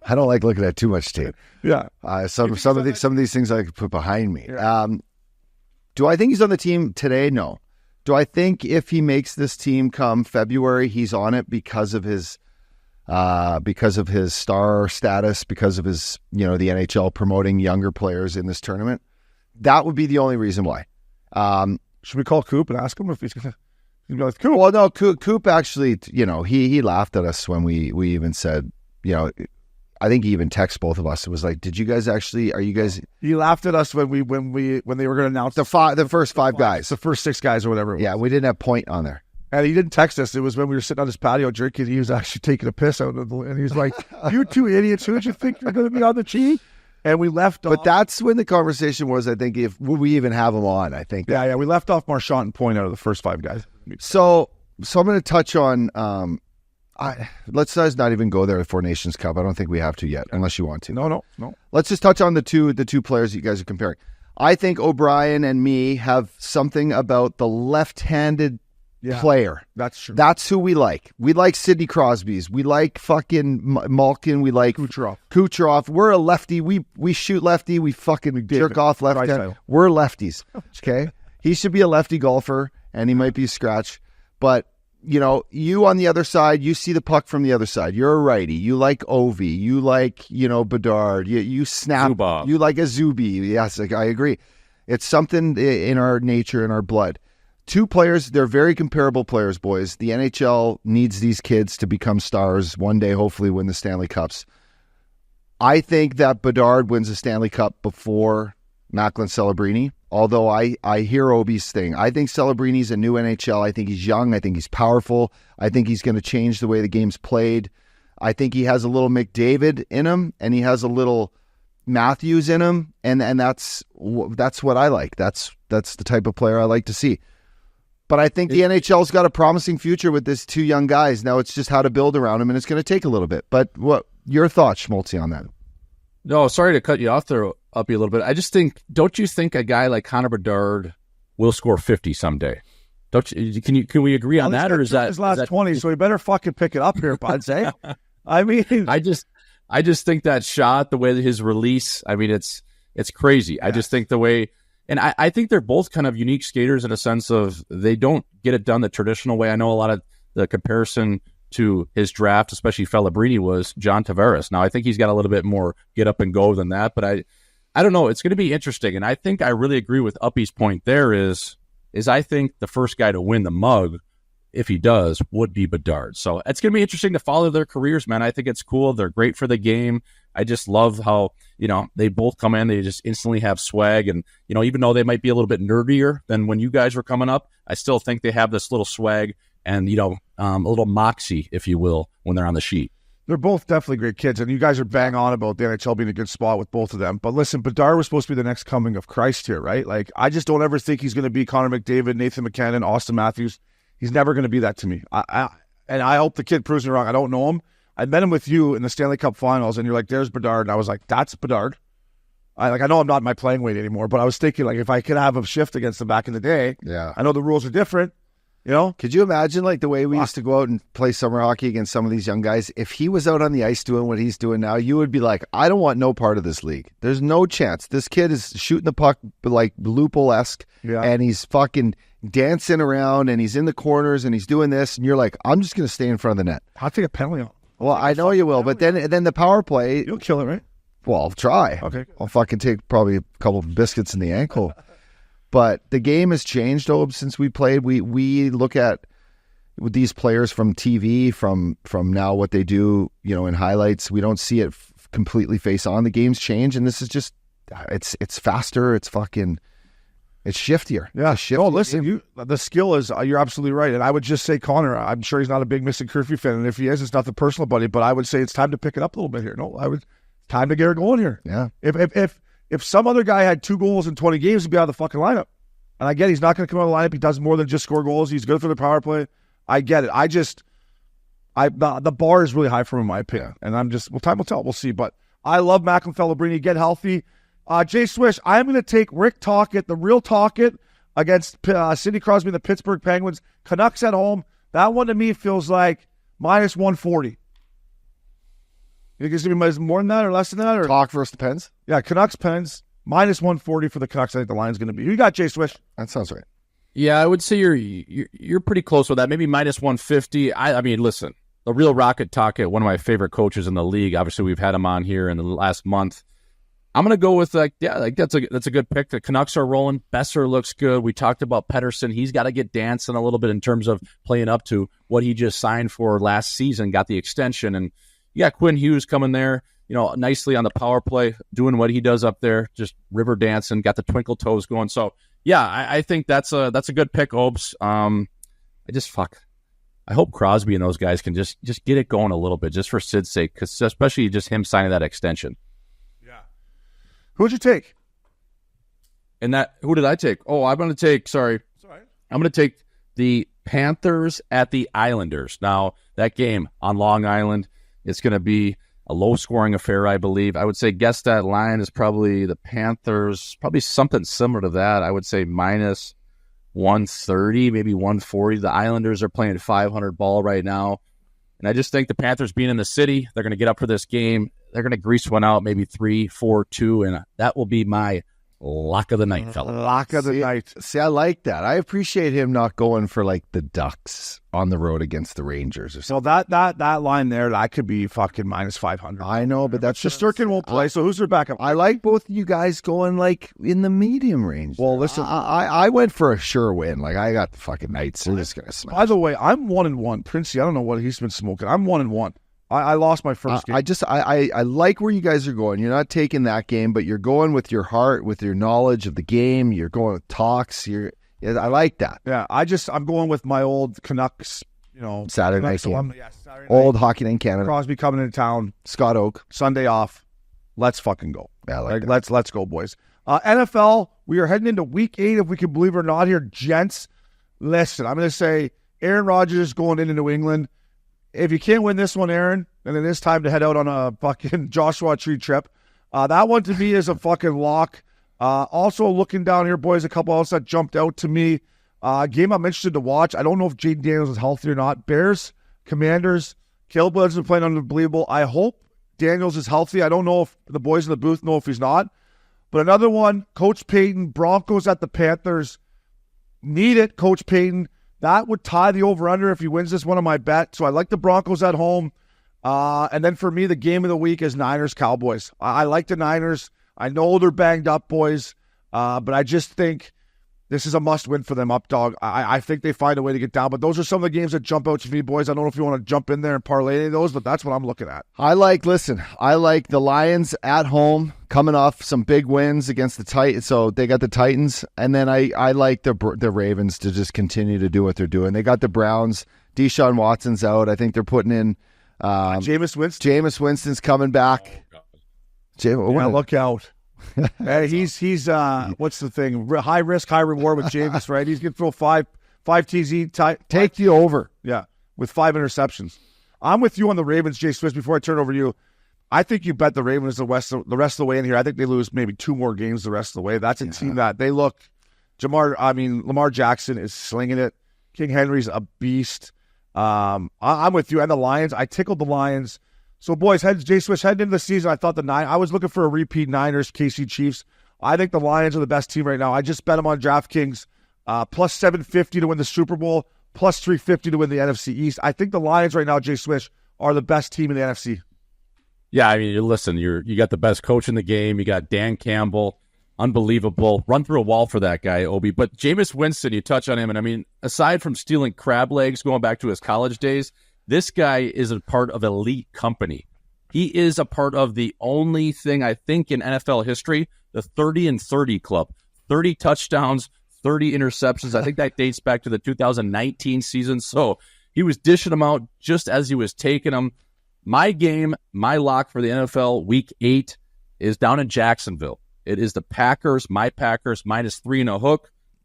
I don't like looking at too much tape.
Yeah.
Some of these things I could put behind me.
Yeah.
Do I think he's on the team today? No. Do I think if he makes this team come February, he's on it because of his star status, because of his, the NHL promoting younger players in this tournament? That would be the only reason why.
Should we call Coop and ask him if he's going to go with Coop?
Well, no, Coop actually, he laughed at us when we even said, I think he even texted both of us. It was like, are you guys?
He laughed at us when they were going to announce
the first five guys,
the first 6 guys or whatever.
Yeah, we didn't have point on there.
And he didn't text us. It was when we were sitting on his patio drinking. He was actually taking a piss out of the, and he was like, "You two idiots! Who did you think you're going to be on the team?" And we left.
But that's when the conversation was. I think would we even have him on? I think.
Yeah. We left off Marchand and Point out of the first 5 guys.
So I'm going to touch on. Let's not even go there with Four Nations Cup. I don't think we have to yet, unless you want to.
No.
Let's just touch on the two players that you guys are comparing. I think O'Brien and me have something about the left-handed player.
That's true.
That's who we like. We like Sidney Crosby's. We like fucking Malkin. We like Kucherov. We're a lefty. We shoot lefty. We fucking jerk off left hand. We're lefties. Okay? He should be a lefty golfer, and he might be a scratch. But you on the other side, you see the puck from the other side. You're a righty. You like Ovi. You like, Bedard. You snap.
Zubov.
You like a Zuby. Yes, I agree. It's something in our nature, in our blood. Two players, they're very comparable players, boys. The NHL needs these kids to become stars one day, hopefully win the Stanley Cups. I think that Bedard wins the Stanley Cup before Macklin Celebrini, although I hear Obi's thing. I think Celebrini's a new NHL. I think he's young. I think he's powerful. I think he's going to change the way the game's played. I think he has a little McDavid in him, and he has a little Matthews in him, and that's what I like. That's the type of player I like to see. But I think the NHL's got a promising future with these two young guys. Now it's just how to build around them, and it's going to take a little bit. But what your thoughts, Schmaltzy, on that?
No, sorry to cut you off there, Uppy, a little bit. I just think, don't you think a guy like Connor Bedard will score 50 someday? Don't you? Can we agree on that, or is that
his last 20? So he better fucking pick it up here, bud. Say, I mean,
I just think that shot, the way that his release, I mean, it's crazy. Yeah. I just think the way. And I think they're both kind of unique skaters in a sense of they don't get it done the traditional way. I know a lot of the comparison to his draft, especially Celebrini, was John Tavares. Now, I think he's got a little bit more get up and go than that, but I don't know. It's going to be interesting. And I think I really agree with Uppy's point there is I think the first guy to win the mug, if he does, would be Bedard. So it's going to be interesting to follow their careers, man. I think it's cool. They're great for the game. I just love how, they both come in, they just instantly have swag. And, even though they might be a little bit nerdier than when you guys were coming up, I still think they have this little swag and, a little moxie, if you will, when they're on the sheet.
They're both definitely great kids, and you guys are bang on about the NHL being a good spot with both of them. But listen, Bedard was supposed to be the next coming of Christ here, right? Like, I just don't ever think he's going to be Connor McDavid, Nathan McKinnon, Austin Matthews. He's never going to be that to me. And I hope the kid proves me wrong. I don't know him. I met him with you in the Stanley Cup Finals, and you're like, "There's Bedard," and I was like, "That's Bedard." I know I'm not in my playing weight anymore, but I was thinking, like, if I could have a shift against him back in the day,
yeah.
I know the rules are different.
Could you imagine like the way we used to go out and play summer hockey against some of these young guys? If he was out on the ice doing what he's doing now, you would be like, I don't want no part of this league. There's no chance. This kid is shooting the puck like Lupul-esque, and he's fucking dancing around, and he's in the corners, and he's doing this, and you're like, I'm just going to stay in front of the net.
I'll take a penalty on him.
Well, I know you will, but then the power play.
You'll kill it, right?
Well, I'll try.
Okay.
I'll fucking take probably a couple of biscuits in the ankle. But the game has changed, since we played. We look at with these players from TV, from now what they do, in highlights. We don't see it completely face on. The game's changed, and this is just it's faster. It's fucking it's shiftier.
Yeah.
Oh,
listen, the skill is you're absolutely right. And I would just say Connor. I'm sure he's not a big Missin Curfew fan, and if he is, it's nothing personal, buddy. But I would say it's time to pick it up a little bit here. Time to get her going here.
Yeah.
If some other guy had 2 goals in 20 games, he'd be out of the fucking lineup. And I get he's not going to come out of the lineup. He does more than just score goals. He's good for the power play. I get it. The bar is really high for him, in my opinion. And time will tell. We'll see. But I love Macklin Celebrini. Get healthy. Jay Swish, I'm going to take Rick Tocchet, the real Tocchet, against Sidney Crosby and the Pittsburgh Penguins. Canucks at home. That one to me feels like minus 140. You think it's going to be more than that or less than that? Or?
Talk versus the Pens?
Yeah, Canucks, Pens. Minus 140 for the Canucks. I think the line's going to be. Who you got, Jay Swish?
That sounds right.
Yeah, I would say you're pretty close with that. Maybe minus 150. I mean, listen, the real Rocket Tocchet, one of my favorite coaches in the league. Obviously, we've had him on here in the last month. I'm going to go with that's a good pick. The Canucks are rolling. Besser looks good. We talked about Pettersson. He's got to get dancing a little bit in terms of playing up to what he just signed for last season, got the extension. And you got Quinn Hughes coming there, nicely on the power play, doing what he does up there, just river dancing, got the twinkle toes going. So, yeah, I think that's a good pick, Obes. I hope Crosby and those guys can just get it going a little bit, just for Sid's sake, because especially just him signing that extension.
Yeah. Who'd you take?
Who did I take? Oh, I'm going to take, sorry.
It's all right.
I'm going to take the Panthers at the Islanders. Now, that game on Long Island, it's going to be a low-scoring affair, I believe. I would say guess that line is probably the Panthers, probably something similar to that. I would say minus 130, maybe 140. The Islanders are playing 500 ball right now. And I just think the Panthers being in the city, they're going to get up for this game. They're going to grease one out, maybe 3-4-2, and that will be my lock of the night, fella.
Lock of the night.
See, I like that. I appreciate him not going for like the Ducks on the road against the Rangers or something.
So that line there, that could be fucking minus 500.
I know, but that's just
Shesterkin won't play. So who's their backup?
I like both of you guys going like in the medium range.
Well, listen,
I went for a sure win. Like I got the fucking Knights. They're just gonna smash.
by the way, I'm 1-1. Princey, I don't know what he's been smoking. I'm 1-1. I lost my first game.
I like where you guys are going. You're not taking that game, but you're going with your heart, with your knowledge of the game. You're going with talks. I like that.
Yeah, I'm going with my old Canucks.
Saturday night
Canucks
game.
alumni. Yeah, Saturday night.
Old Hockey Night in Canada.
Crosby coming into town.
Scott Oak.
Sunday off. Let's fucking go.
Yeah, I like that.
Let's go, boys. NFL. We are heading into Week 8, if we can believe it or not. Here, gents. Listen, I'm going to say Aaron Rodgers is going into New England. If you can't win this one, Aaron, then it is time to head out on a fucking Joshua Tree trip. That one to me is a fucking lock. Also looking down here, boys, a couple else that jumped out to me. Game I'm interested to watch. I don't know if Jaden Daniels is healthy or not. Bears, Commanders. Caleb Williams has been playing unbelievable. I hope Daniels is healthy. I don't know if the boys in the booth know if he's not. But another one, Coach Payton, Broncos at the Panthers. Need it, Coach Payton. That would tie the over-under if he wins this one on my bet. So I like the Broncos at home. And then for me, the game of the week is Niners-Cowboys. I like the Niners. I know they're banged up, boys. But I just think this is a must-win for them, up dog. I think they find a way to get down. But those are some of the games that jump out to me, boys. I don't know if you want to jump in there and parlay any of those, but that's what I'm looking at.
I like the Lions at home coming off some big wins against the Titans. So they got the Titans. And then I like the Ravens to just continue to do what they're doing. They got the Browns. Deshaun Watson's out. I think they're putting in
Jameis Winston.
Jameis Winston's coming back.
Look out. Hey, he's what's the thing? High risk, high reward with Jameis, right? He's going to throw five TZ.
Take the over.
Yeah, with 5 interceptions. I'm with you on the Ravens, Jay Swiss. Before I turn it over to you, I think you bet the Ravens the rest of the way in here. I think they lose maybe 2 more games the rest of the way. That's a team that they look. Lamar Jackson is slinging it. King Henry's a beast. I'm with you. And the Lions, I tickled the Lions. So, boys, Jay Swish, heading into the season, I thought I was looking for a repeat Niners, KC Chiefs. I think the Lions are the best team right now. I just bet them on DraftKings, plus 750 to win the Super Bowl, plus 350 to win the NFC East. I think the Lions right now, Jay Swish, are the best team in the NFC.
Yeah, I mean, listen, you got the best coach in the game. You got Dan Campbell, unbelievable. Run through a wall for that guy, Obi. But Jameis Winston, you touch on him, and I mean, aside from stealing crab legs going back to his college days, this guy is a part of elite company. He is a part of the only thing, I think, in NFL history, the 30-30 club. 30 touchdowns, 30 interceptions. I think that dates back to the 2019 season. So he was dishing them out just as he was taking them. My game, my lock for the NFL Week 8 is down in Jacksonville. It is the Packers, my Packers, minus 3.5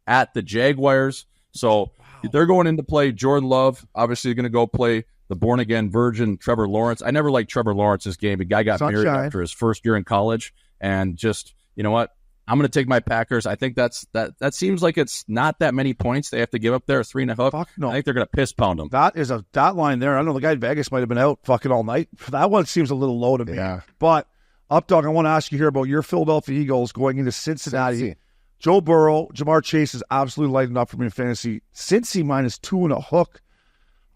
at the Jaguars. So they're going in to play Jordan Love. Obviously, going to go play the born-again virgin Trevor Lawrence. I never liked Trevor Lawrence's game. The guy got married after his first year in college. And just, you know what? I'm going to take my Packers. I think that seems like it's not that many points they have to give up there, 3.5.
Fuck no.
I think they're going to piss pound them.
That line there. I don't know. The guy in Vegas might have been out fucking all night. That one seems a little low to me.
Yeah.
But, Updog, I want to ask you here about your Philadelphia Eagles going into Cincinnati. Joe Burrow, Jamar Chase is absolutely lighting up for me in fantasy. Cincy minus 2.5.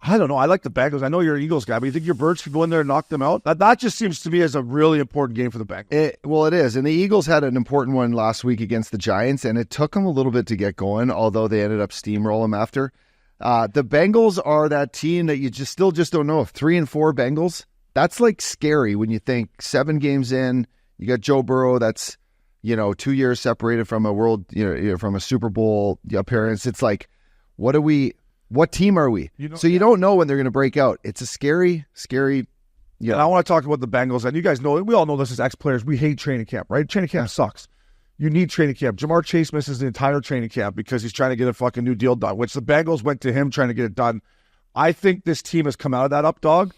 I don't know. I like the Bengals. I know you're an Eagles guy, but you think your Birds could go in there and knock them out? That just seems to me as a really important game for the Bengals.
Well, it is. And the Eagles had an important one last week against the Giants, and it took them a little bit to get going, although they ended up steamrolling them after. The Bengals are that team that you still don't know. If 3-4 Bengals, that's like scary when you think 7 games in, you got Joe Burrow that's, 2 years separated from a world, from a Super Bowl appearance. It's like, what team are we? You don't know when they're going to break out. It's a scary.
Yeah. And I want to talk about the Bengals. And you guys know, we all know this as ex-players. We hate training camp, right? Training camp sucks. You need training camp. Jamar Chase misses the entire training camp because he's trying to get a fucking new deal done, which the Bengals went to him trying to get it done. I think this team has come out of that up, dog,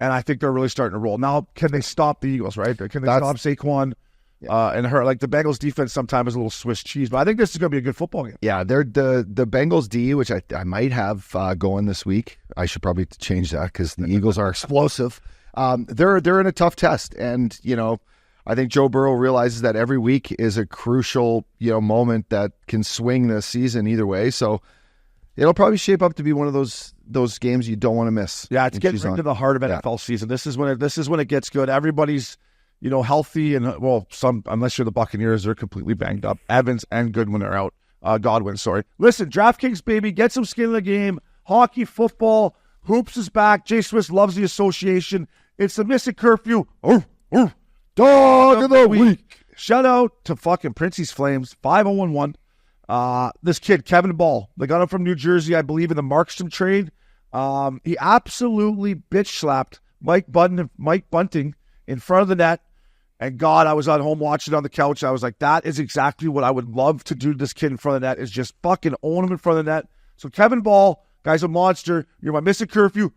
and I think they're really starting to roll. Now, can they stop the Eagles, right? Can they stop Saquon? And her, like the Bengals defense sometimes is a little Swiss cheese, but I think this is going to be a good football game.
Yeah, they're the Bengals D, which I might have going this week. I should probably change that because the Eagles are explosive. They're in a tough test, and I think Joe Burrow realizes that every week is a crucial, moment that can swing the season either way. So it'll probably shape up to be one of those games you don't want to miss.
Yeah, it's getting into the heart of NFL season. This is when it gets good. Everybody's healthy, and some, unless you're the Buccaneers, they're completely banged up. Evans and Goodwin are out. Godwin, sorry. Listen, DraftKings, baby, get some skin in the game. Hockey, football, hoops is back. Jay Swiss loves the association. It's the Missin Curfew. Dog of the week. Shout out to fucking Princey's Flames, 5011. This kid, Kevin Ball, they got him from New Jersey, I believe, in the Markstrom trade. He absolutely bitch slapped Mike Bunting in front of the net. And God, I was at home watching it on the couch. I was like, that is exactly what I would love to do to this kid in front of the net, is just fucking own him in front of the net. So Kevin Ball, guy's a monster. You're my Missin Curfew.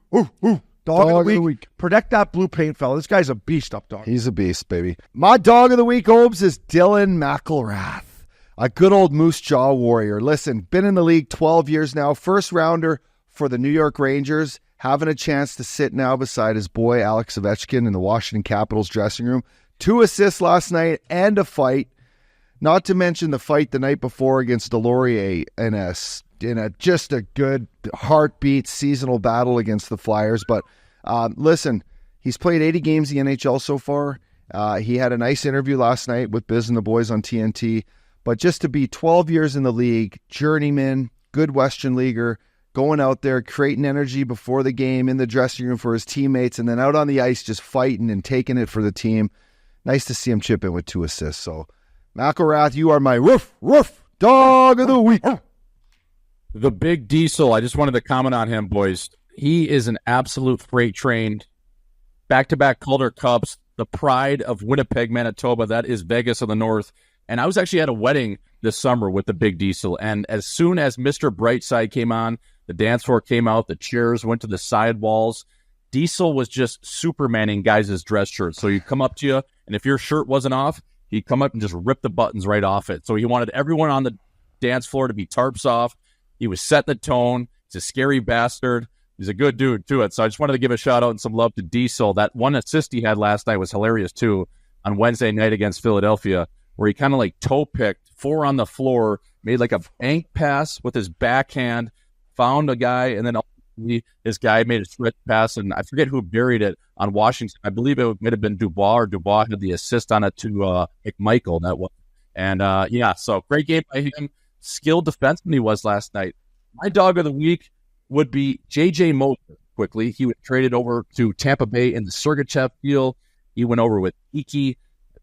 Dog of the week. Protect that blue paint, fella. This guy's a beast up, dog.
He's a beast, baby. My dog of the week, Obes, is Dylan McElrath, a good old Moose Jaw warrior. Listen, been in the league 12 years now. First rounder for the New York Rangers. Having a chance to sit now beside his boy Alex Ovechkin in the Washington Capitals dressing room. 2 assists last night and a fight. Not to mention the fight the night before against Delorier in a just a good heartbeat seasonal battle against the Flyers. But listen, he's played 80 games in the NHL so far. He had a nice interview last night with Biz and the boys on TNT. But just to be 12 years in the league, journeyman, good Western leaguer, going out there, creating energy before the game in the dressing room for his teammates, and then out on the ice just fighting and taking it for the team. Nice to see him chip in with 2 assists. So, McElrath, you are my roof dog of the week.
The big Diesel, I just wanted to comment on him, boys. He is an absolute freight train. Back-to-back Calder Cups, the pride of Winnipeg, Manitoba. That is Vegas of the North. And I was actually at a wedding this summer with the big Diesel. And as soon as Mr. Brightside came on, the dance floor came out, the chairs went to the side walls. Diesel was just Supermaning guys' dress shirts. So he'd come up to you, and if your shirt wasn't off, he'd come up and just rip the buttons right off it. So he wanted everyone on the dance floor to be tarps off. He was setting the tone. He's a scary bastard. He's a good dude, too. So I just wanted to give a shout-out and some love to Diesel. That one assist he had last night was hilarious, too, on Wednesday night against Philadelphia, where he kind of like toe-picked, 4 on the floor, made like a bank pass with his backhand, found a guy, and then this guy made a stretch pass, and I forget who buried it on Washington. I believe it might have been Dubois, or Dubois had the assist on it to McMichael. That one. And so great game by him. Skilled defenseman he was last night. My dog of the week would be J.J. Moser. Quickly, he was traded over to Tampa Bay in the Sergachev deal. He went over with Iki.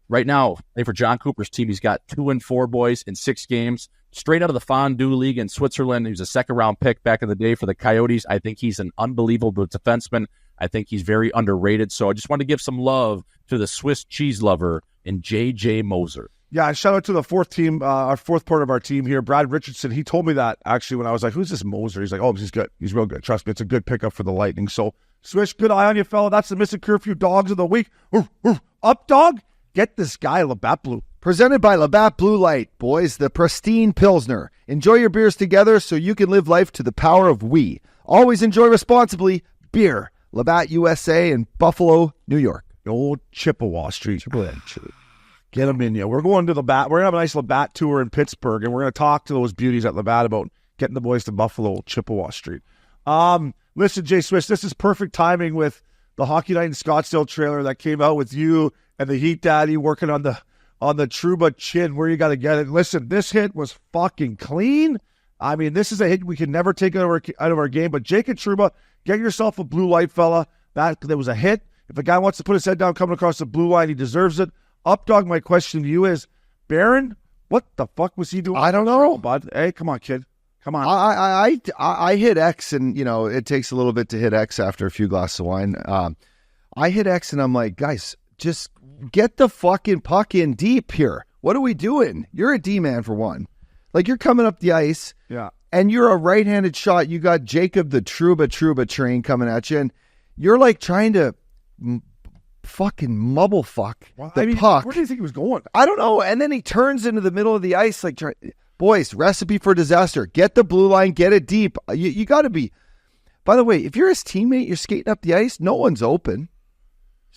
Right now, for John Cooper's team, he's got 2-4 boys in 6 games. Straight out of the Fondue League in Switzerland. He was a second-round pick back in the day for the Coyotes. I think he's an unbelievable defenseman. I think he's very underrated. So I just want to give some love to the Swiss cheese lover in J.J. Moser.
Yeah, shout out to the fourth team, our fourth part of our team here, Brad Richardson. He told me that, actually, when I was like, who's this Moser? He's like, oh, he's good. He's real good. Trust me, it's a good pickup for the Lightning. So, Swish, good eye on you, fella. That's the Missin Curfew Dogs of the Week. Up, dog. Get this guy Labatt Blue.
Presented by Labatt Blue Light, boys, the pristine Pilsner. Enjoy your beers together so you can live life to the power of we. Always enjoy responsibly. Beer, Labatt USA in Buffalo, New York.
Old Chippewa Street. Get them in you. We're going to Labatt. We're going to have a nice Labatt tour in Pittsburgh, and we're going to talk to those beauties at Labatt about getting the boys to Buffalo, Chippewa Street. Listen, Jay Swish, this is perfect timing with the Hockey Night in Scottsdale trailer that came out with you and the Heat Daddy working on the Trouba chin, where you got to get it. Listen, this hit was fucking clean. I mean, this is a hit we can never take out of our game. But Jacob Trouba, get yourself a blue light, fella. That was a hit. If a guy wants to put his head down coming across the blue line, he deserves it. Up, dog, my question to you is, Barron, what the fuck was he doing?
I don't know,
bud. Hey, come on, kid. Come on.
I hit X, and, it takes a little bit to hit X after a few glasses of wine. I hit X, and I'm like, guys, just get the fucking puck in deep here. What are we doing? You're a D-man for one. Like, you're coming up the ice,
yeah,
and you're a right-handed shot. You got Jacob the Trouba train coming at you, and you're like trying to fucking mubble fuck puck.
Where do you think he was going?
I don't know. And then he turns into the middle of the ice like, boys, recipe for disaster. Get the blue line, get it deep. You got to be. By the way, if you're his teammate, you're skating up the ice, no one's open.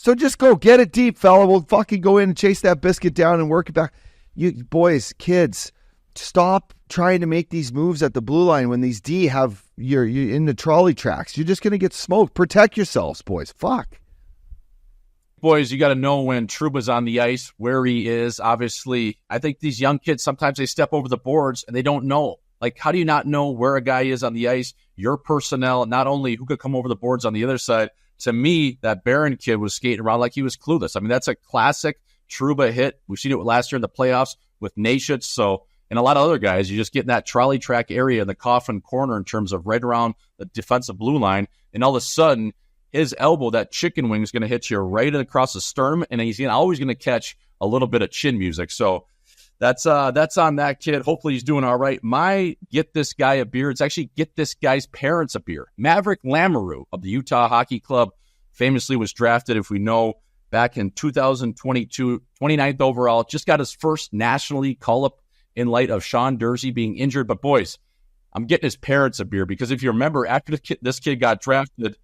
So just go get it deep, fella. We'll fucking go in and chase that biscuit down and work it back. You boys, kids, stop trying to make these moves at the blue line when these D have you're in the trolley tracks. You're just going to get smoked. Protect yourselves, boys. Fuck.
Boys, you got to know when Trouba's on the ice, where he is. Obviously, I think these young kids, sometimes they step over the boards and they don't know. Like, how do you not know where a guy is on the ice? Your personnel, not only who could come over the boards on the other side. To me, that Barron kid was skating around like he was clueless. I mean, that's a classic Trouba hit. We've seen it last year in the playoffs with Nashitz. So, and a lot of other guys, you just get in that trolley track area in the coffin corner in terms of right around the defensive blue line. And all of a sudden, his elbow, that chicken wing, is going to hit you right across the sternum, and he's always going to catch a little bit of chin music. So that's on that kid. Hopefully he's doing all right. My get this guy a beer. It's actually get this guy's parents a beer. Maverick Lamoureux of the Utah Hockey Club famously was drafted, if we know, back in 2022, 29th overall. Just got his first National League call-up in light of Sean Dursey being injured. But boys, I'm getting his parents a beer because if you remember, after this kid got drafted,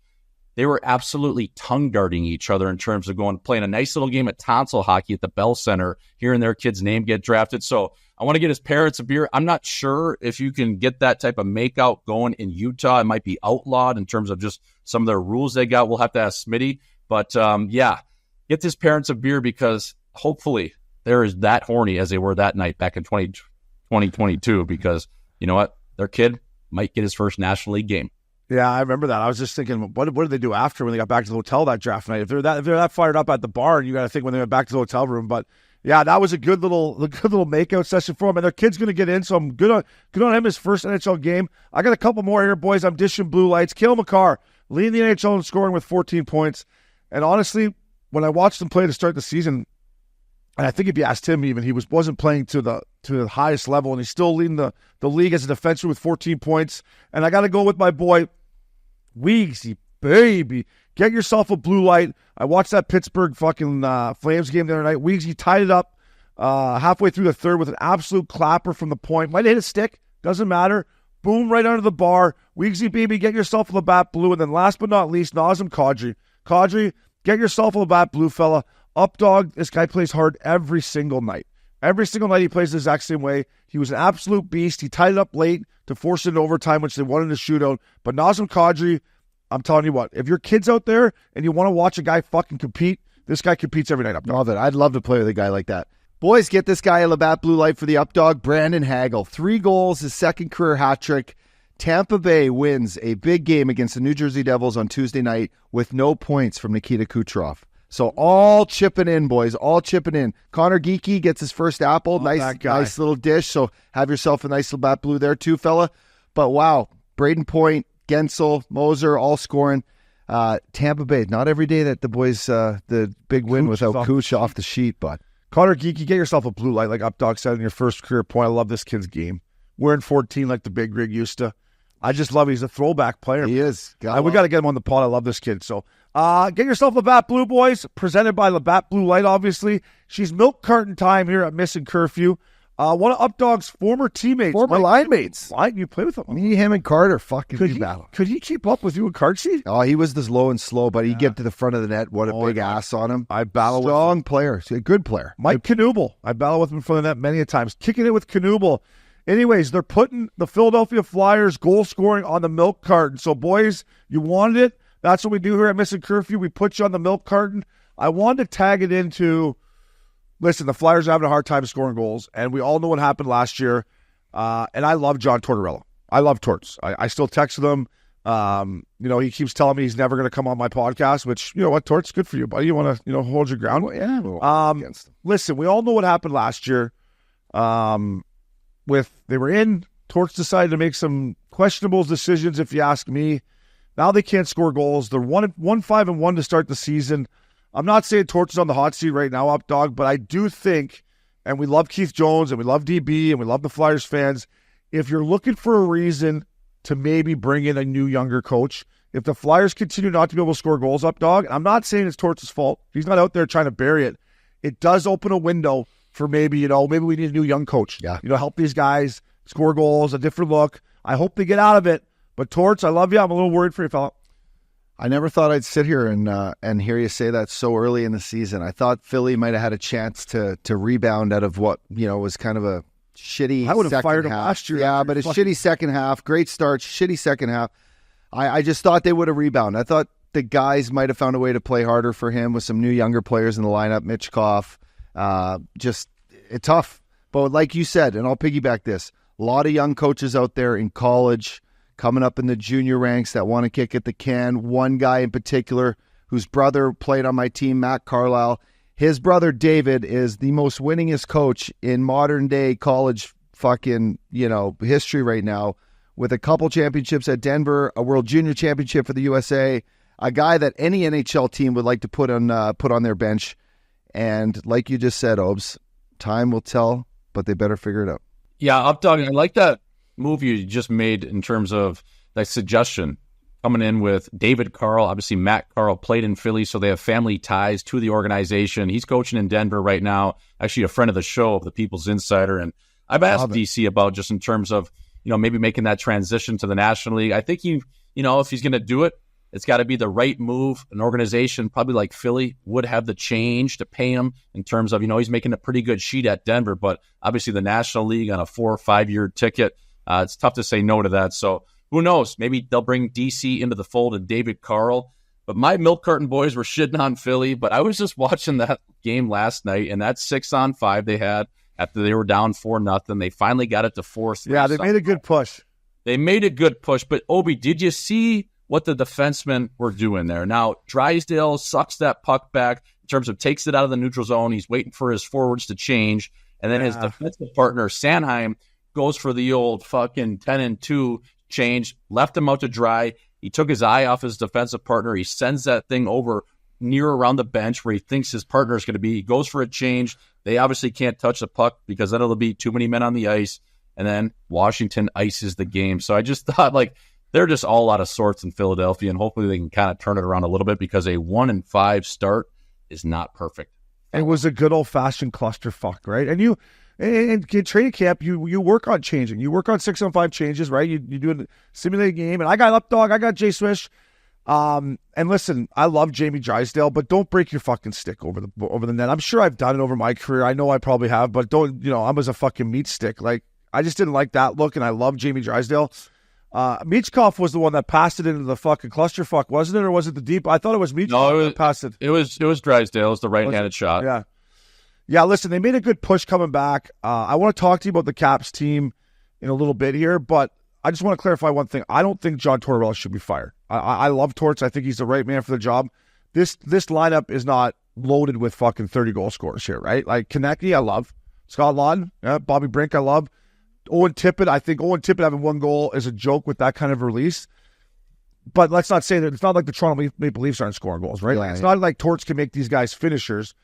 they were absolutely tongue-darting each other in terms of playing a nice little game of tonsil hockey at the Bell Center, hearing their kid's name get drafted. So I want to get his parents a beer. I'm not sure if you can get that type of makeout going in Utah. It might be outlawed in terms of just some of their rules they got. We'll have to ask Smitty. But, yeah, get his parents a beer because hopefully they're as that horny as they were that night back in 2022 because, you know what, their kid might get his first National League game.
Yeah, I remember that. I was just thinking, what did they do after when they got back to the hotel that draft night? If they're that fired up at the bar, you got to think when they went back to the hotel room. But yeah, that was a good little makeout session for him. And their kid's going to get in, so I'm good on him. His first NHL game. I got a couple more here, boys. I'm dishing blue lights. Cale Makar leading the NHL in scoring with 14 points. And honestly, when I watched him play to start the season, and I think if you asked him, even he wasn't playing to the highest level, and he's still leading the league as a defenseman with 14 points. And I got to go with my boy Weegsy, baby. Get yourself a blue light. I watched that Pittsburgh fucking Flames game the other night. Weegsy tied it up halfway through the third with an absolute clapper from the point. Might hit a stick. Doesn't matter. Boom, right under the bar. Weegsy, baby, get yourself a Labatt Blue. And then last but not least, Nazem Kadri. Kadri, get yourself a Labatt Blue, fella. Up dog, this guy plays hard every single night. Every single night he plays the exact same way. He was an absolute beast. He tied it up late to force it into overtime, which they won in the shootout. But Nazem Kadri, I'm telling you what, if your kid's out there and you want to watch a guy fucking compete, this guy competes every night.
Love it. I'd love to play with a guy like that. Boys, get this guy a Labatt Blue Light for the updog, Brandon Hagel. 3 goals, his second career hat trick. Tampa Bay wins a big game against the New Jersey Devils on Tuesday night with no points from Nikita Kucherov. So all chipping in, boys, all chipping in. Connor Geeky gets his first apple. Nice little dish. So have yourself a nice Labatt Blue there too, fella. But wow, Braden Point, Gensel, Moser, all scoring. Tampa Bay, not every day that the boys, the big win without Kuch off the sheet, but.
Connor Geeky, get yourself a blue light like Updog said in your first career point. I love this kid's game. Wearing 14 like the big rig used to. I just love it. He's a throwback player.
He is.
We got to get him on the pod. I love this kid. So get yourself Labatt Blue, boys. Presented by Labatt Blue Light, obviously. She's milk carton time here at Missin Curfew. One of Updog's former teammates.
Former line mates.
Why you play with him?
Me, him, and Carter fucking do battle.
Could he keep up with you and Cartsy?
Oh, he was this low and slow, but he'd get to the front of the net. What a big ass on him.
I battle with him.
Strong player. A good player.
Mike Knuble. I battle with him in front of the net many a times. Kicking it with Knuble. Anyways, they're putting the Philadelphia Flyers goal scoring on the milk carton. So, boys, you wanted it. That's what we do here at Missin Curfew. We put you on the milk carton. I wanted to tag it into, listen, the Flyers are having a hard time scoring goals, and we all know what happened last year. And I love John Tortorella. I love Torts. I still text him. He keeps telling me he's never going to come on my podcast, which, you know what, Torts, good for you, buddy. You want to, hold your ground?
Well, yeah. Against him.
Listen, we all know what happened last year. They were in. Torts decided to make some questionable decisions, if you ask me. Now they can't score goals. They're 1-5-1 to start the season. I'm not saying Torts is on the hot seat right now, Updog, but I do think, and we love Keith Jones, and we love DB, and we love the Flyers fans, if you're looking for a reason to maybe bring in a new, younger coach, if the Flyers continue not to be able to score goals, Updog, I'm not saying it's Torts' fault. He's not out there trying to bury it. It does open a window for maybe we need a new young coach.
Yeah.
Help these guys score goals, a different look. I hope they get out of it. But Torts, I love you. I'm a little worried for you, fella.
I never thought I'd sit here and hear you say that so early in the season. I thought Philly might have had a chance to rebound out of what was kind of a shitty.
I would have fired
half.
him last year.
Yeah, but a shitty second half. Great start, shitty second half. I just thought they would have rebounded. I thought the guys might have found a way to play harder for him with some new younger players in the lineup. Mitchkov, it's tough. But like you said, and I'll piggyback this, a lot of young coaches out there in college coming up in the junior ranks that want to kick at the can. One guy in particular whose brother played on my team, Matt Carlisle. His brother, David, is the most winningest coach in modern day college history right now, with a couple championships at Denver, a World Junior Championship for the USA, a guy that any NHL team would like to put on their bench. And like you just said, Obes, time will tell, but they better figure it out.
Yeah, Updog, I like that move you just made in terms of that suggestion coming in with David Carl. Obviously, Matt Carl played in Philly, so they have family ties to the organization. He's coaching in Denver right now, actually a friend of the show, of the People's Insider. And I've asked DC about just in terms of, maybe making that transition to the National League. I think if he's going to do it, it's got to be the right move. An organization probably like Philly would have the change to pay him in terms of, he's making a pretty good sheet at Denver, but obviously the National League on a 4 or 5 year ticket, it's tough to say no to that. So who knows? Maybe they'll bring DC into the fold and David Carl. But my milk carton boys were shitting on Philly, but I was just watching that game last night, and that 6-on-5 they had after they were down 4-0. They finally got it to 4-3.
Yeah, they made a good push.
But Obi, did you see what the defensemen were doing there? Now, Drysdale sucks that puck back in terms of takes it out of the neutral zone. He's waiting for his forwards to change. And then his defensive partner, Sanheim, goes for the old fucking 10-2 change, left him out to dry. He took his eye off his defensive partner. He sends that thing over near around the bench where he thinks his partner is going to be. He goes for a change. They obviously can't touch the puck because then it'll be too many men on the ice. And then Washington ices the game. So I just thought, they're just all out of sorts in Philadelphia, and hopefully they can kind of turn it around a little bit because a 1-5 start is not perfect.
It was a good old-fashioned clusterfuck, right? And in training camp, you work on changing. You work on 6-on-5 changes, right? You do a simulated game. And I got Updog, I got Jay Swish. And listen, I love Jamie Drysdale, but don't break your fucking stick over the net. I'm sure I've done it over my career. I know I probably have, but don't, I was a fucking meat stick. I just didn't like that look, and I love Jamie Drysdale. Michkov was the one that passed it into the fucking clusterfuck, wasn't it? Or was it the deep? I thought it was Michkov that passed it.
It was Drysdale. It was the right-handed shot.
Yeah. Yeah, listen, they made a good push coming back. I want to talk to you about the Caps team in a little bit here, but I just want to clarify one thing. I don't think John Tortorella should be fired. I love Torts. I think he's the right man for the job. This lineup is not loaded with fucking 30 goal scorers here, right? Konecny, I love. Scott Laughton, Bobby Brink, I love. Owen Tippett, I think Owen Tippett having one goal is a joke with that kind of release. But let's not say that it's not like the Toronto Maple Leafs aren't scoring goals, right? It's not like Torts can make these guys finishers.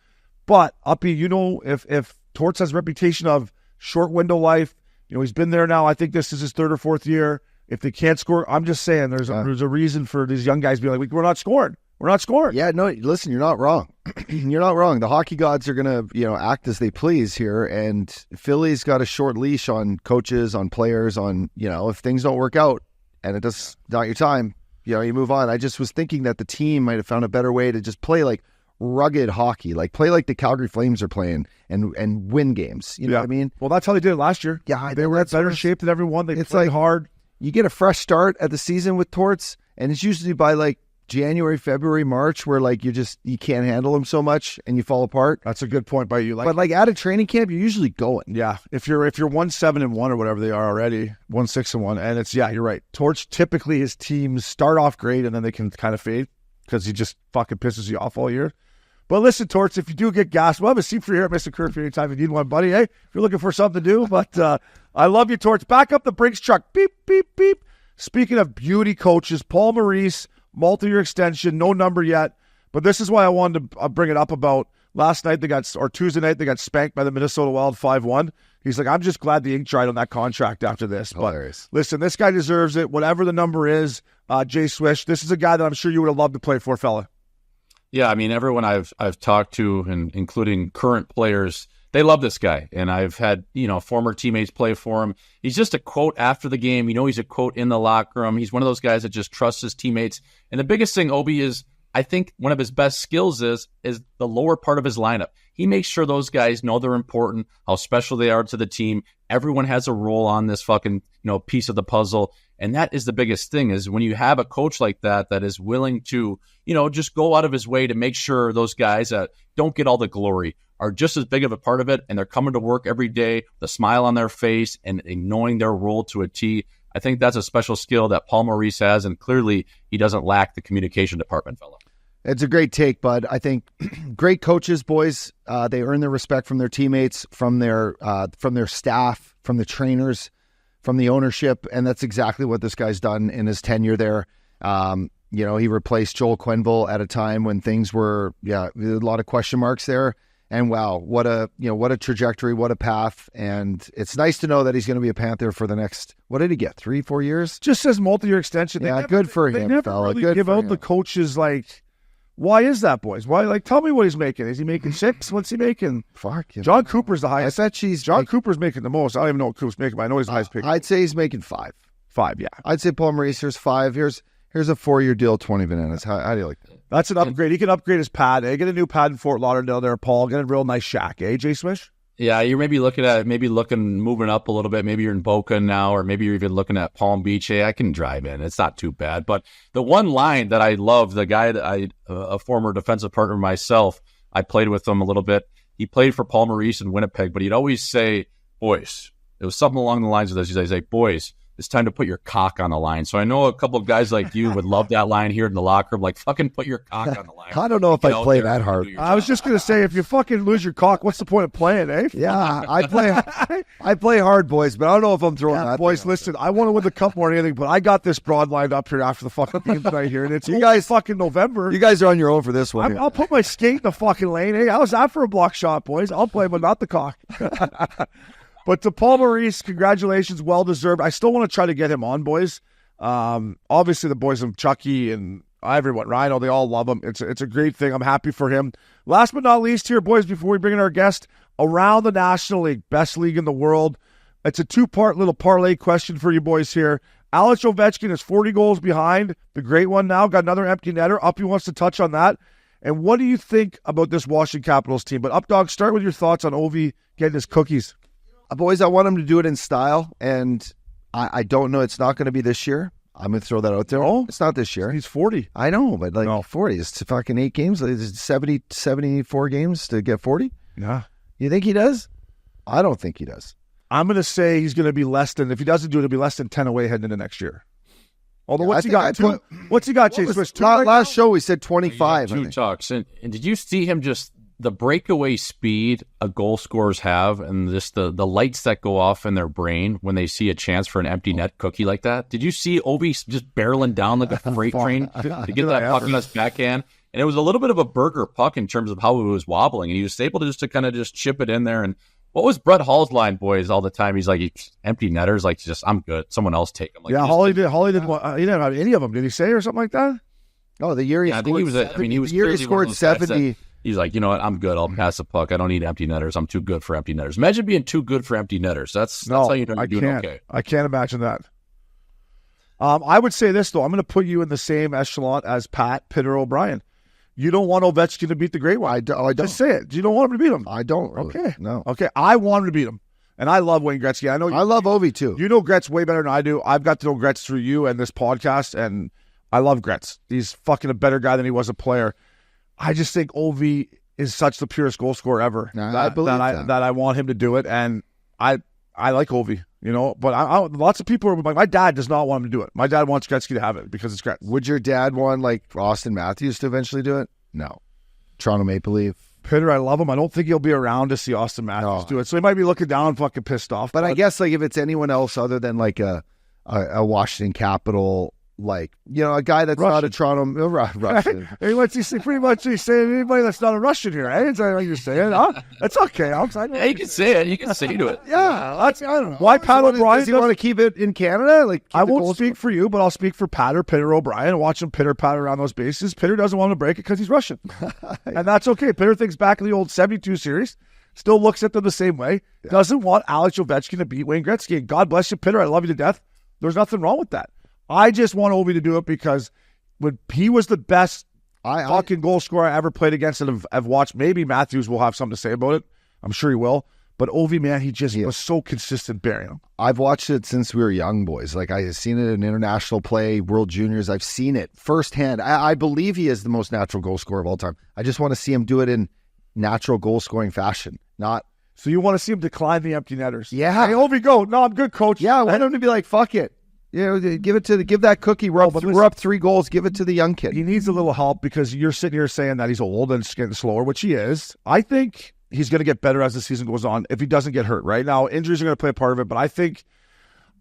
But, Uppy, if Torts has a reputation of short window life, he's been there now. I think this is his 3rd or 4th year. If they can't score, I'm just saying there's a reason for these young guys being like, we're not scoring. We're not scoring.
Yeah, no, listen, you're not wrong. You're not wrong. The hockey gods are going to, act as they please here. And Philly's got a short leash on coaches, on players, on, if things don't work out and it does not your time, you move on. I just was thinking that the team might have found a better way to just play rugged hockey, play like the Calgary Flames are playing and win games. You know what I mean?
Well, that's how they did it last year.
Yeah,
they were in better shape than everyone. They played hard.
You get a fresh start at the season with Torts, and it's usually by January, February, March, where you can't handle them so much and you fall apart.
That's a good point by you.
But out of training camp, you're usually going.
Yeah, if you're 1-7-1 or whatever they are already, 1-6-1, and you're right. Torch, typically his teams start off great and then they can kind of fade because he just fucking pisses you off all year. But listen, Torch, if you do get gas, we'll have a seat for you here at Missin Curfew anytime you need one, buddy. Hey, if you're looking for something to do. But I love you, Torch. Back up the Brinks truck. Beep, beep, beep. Speaking of beauty coaches, Paul Maurice, multi-year extension, no number yet. But this is why I wanted to bring it up about last night. Tuesday night, they got spanked by the Minnesota Wild 5-1. He's like, I'm just glad the ink dried on that contract after this.
Hilarious.
But listen, this guy deserves it. Whatever the number is, Jay Swish, this is a guy that I'm sure you would have loved to play for, fella.
Yeah, I mean, everyone I've talked to, and including current players, they love this guy. And I've had, former teammates play for him. He's just a quote after the game. He's a quote in the locker room. He's one of those guys that just trusts his teammates. And the biggest thing, Obi, is I think one of his best skills is the lower part of his lineup. He makes sure those guys know they're important, how special they are to the team. Everyone has a role on this fucking, piece of the puzzle. And that is the biggest thing, is when you have a coach like that is willing to, just go out of his way to make sure those guys that don't get all the glory are just as big of a part of it. And they're coming to work every day, with a smile on their face and knowing their role to a T. I think that's a special skill that Paul Maurice has. And clearly he doesn't lack the communication department, fella.
It's a great take, bud. I think great coaches, boys, they earn their respect from their teammates, from their staff, from the trainers, from the ownership, and that's exactly what this guy's done in his tenure there. He replaced Joel Quenneville at a time when things were, a lot of question marks there. And wow, what a trajectory, what a path. And it's nice to know that he's going to be a Panther for the next, what did he get, 3-4 years?
Just says multi-year extension.
Yeah, good for him,
never
fella.
Really
good
give
for
out
him.
the coaches why is that, boys? Why? Tell me what he's making. Is he making 6? What's he making?
Fuck.
John Cooper's the highest.
I bet she's
John Cooper's making the most. I don't even know what Cooper's making, but I know he's the highest pick.
I'd say he's making 5.
5, yeah.
I'd say Paul Maurice, here's 5. Here's a 4-year deal, 20 bananas. How do you like that?
That's an upgrade. He can upgrade his pad. Get a new pad in Fort Lauderdale there, Paul. Get a real nice shack, Jay Swish?
Yeah, you're maybe looking at moving up a little bit. Maybe you're in Boca now, or maybe you're even looking at Palm Beach. Hey, I can drive in. It's not too bad. But the one line that I love, the guy that a former defensive partner myself, I played with him a little bit. He played for Paul Maurice in Winnipeg, but he'd always say, boys, it was something along the lines of this. He'd say, boys, it's time to put your cock on the line. So I know a couple of guys like you would love that line here in the locker room. Fucking put your cock on the line.
I don't know if I play that hard.
I was just going to say, if you fucking lose your cock, what's the point of playing, eh?
Yeah, I play hard, boys, but I don't know if I'm throwing that.
Boys, listen, I want to win the cup more than anything, but I got this broad lined up here after the fucking game tonight here, and it's
you guys
fucking November.
You guys are on your own for this one.
I'll put my skate in the fucking lane. Hey, how's that for a block shot, boys? I'll play, but not the cock. But to Paul Maurice, congratulations, well deserved. I still want to try to get him on, boys. Obviously, the boys of Chucky and everyone, Rhino, they all love him. It's a great thing. I'm happy for him. Last but not least here, boys, before we bring in our guest, around the National League, best league in the world. It's a 2-part little parlay question for you boys here. Alex Ovechkin is 40 goals behind, the great one now, got another empty netter. Uppy wants to touch on that. And what do you think about this Washington Capitals team? But Updog, start with your thoughts on Ovi getting his cookies.
Boys, I want him to do it in style, and I don't know. It's not going to be this year. I'm going to throw that out there.
Oh,
it's not this year.
He's 40.
I know, but 40. It's fucking 8 games. It's 74 games to get 40?
Yeah.
You think he does? I don't think he does.
I'm going to say he's going to be less than, if he doesn't do it, it'll be less than 10 away heading into next year. Although, what's he got, Chase?
Last show, we said 25.
Two talks. And did you see him just... the breakaway speed a goal scorers have, and just the lights that go off in their brain when they see a chance for an empty net cookie like that. Did you see Obi just barreling down like a freight train to get that puck in his backhand? And it was a little bit of a burger puck in terms of how it was wobbling, and he was able to kind of chip it in there. And what was Brett Hall's line, boys, all the time? He's like, empty netters, I'm good. Someone else take them.
Holly did. He didn't have any of them. Did he say or something like that?
Oh, the year he scored.
The
year he scored 70.
He's like, you know what? I'm good. I'll pass the puck. I don't need empty netters. I'm too good for empty netters. Imagine being too good for empty netters. That's how you know you're doing okay.
I can't imagine that. I would say this, though. I'm going to put you in the same echelon as Pat, Peter O'Brien. You don't want Ovechkin to beat the great one. I don't. Just say it. You don't want him to beat him.
I don't. Really.
Okay.
No.
Okay. I want him to beat him. And I love Wayne Gretzky. I
love Ovi, too.
You know Gretz way better than I do. I've got to know Gretz through you and this podcast, and I love Gretz. He's fucking a better guy than he was a player. I just think Ovi is such the purest goal scorer ever.
I believe
that I want him to do it, and I like Ovi, but lots of people are like, my dad does not want him to do it. My dad wants Gretzky to have it because it's Gretz.
Would your dad want Austin Matthews to eventually do it? No. Toronto Maple Leaf.
Peter, I love him. I don't think he'll be around to see Austin Matthews do it, so he might be looking down and fucking pissed off.
But I guess if it's anyone else other than a Washington Capital, a guy that's not a Toronto Russian.
Pretty much he's saying anybody that's not a Russian here, eh? Is that what you're saying? Huh? That's okay.
Yeah, you can say it. You can say to it.
Yeah, I don't know. Why Pat O'Brien?
Does he want to keep it in Canada?
I won't speak for you, but I'll speak for Peter O'Brien. Watch him pitter-patter around those bases. Peter doesn't want to break it because he's Russian. And that's okay. Peter thinks back in the old 72 series. still looks at them the same way. Doesn't want Alex Ovechkin to beat Wayne Gretzky. And God bless you, Pitter. I love you to death. There's nothing wrong with that. I just want Ovi to do it because when he was the best fucking goal scorer I ever played against, and I've watched. Maybe Matthews will have something to say about it. I'm sure he will. But Ovi, man, he just was so consistent burying him.
I've watched it since we were young boys. Like, I've seen it in international play, World Juniors. I've seen it firsthand. I believe he is the most natural goal scorer of all time. I just want to see him do it in natural goal scoring fashion. Not.
So you want to see him decline the empty netters?
Yeah.
Hey, Ovi, go. No, I'm good, coach.
Yeah, I want him to be like, fuck it. Give that cookie. We're up 3 goals. Give it to the young kid.
He needs a little help because you're sitting here saying that he's old and getting slower, which he is. I think he's going to get better as the season goes on if he doesn't get hurt, right? Now, injuries are going to play a part of it, but I think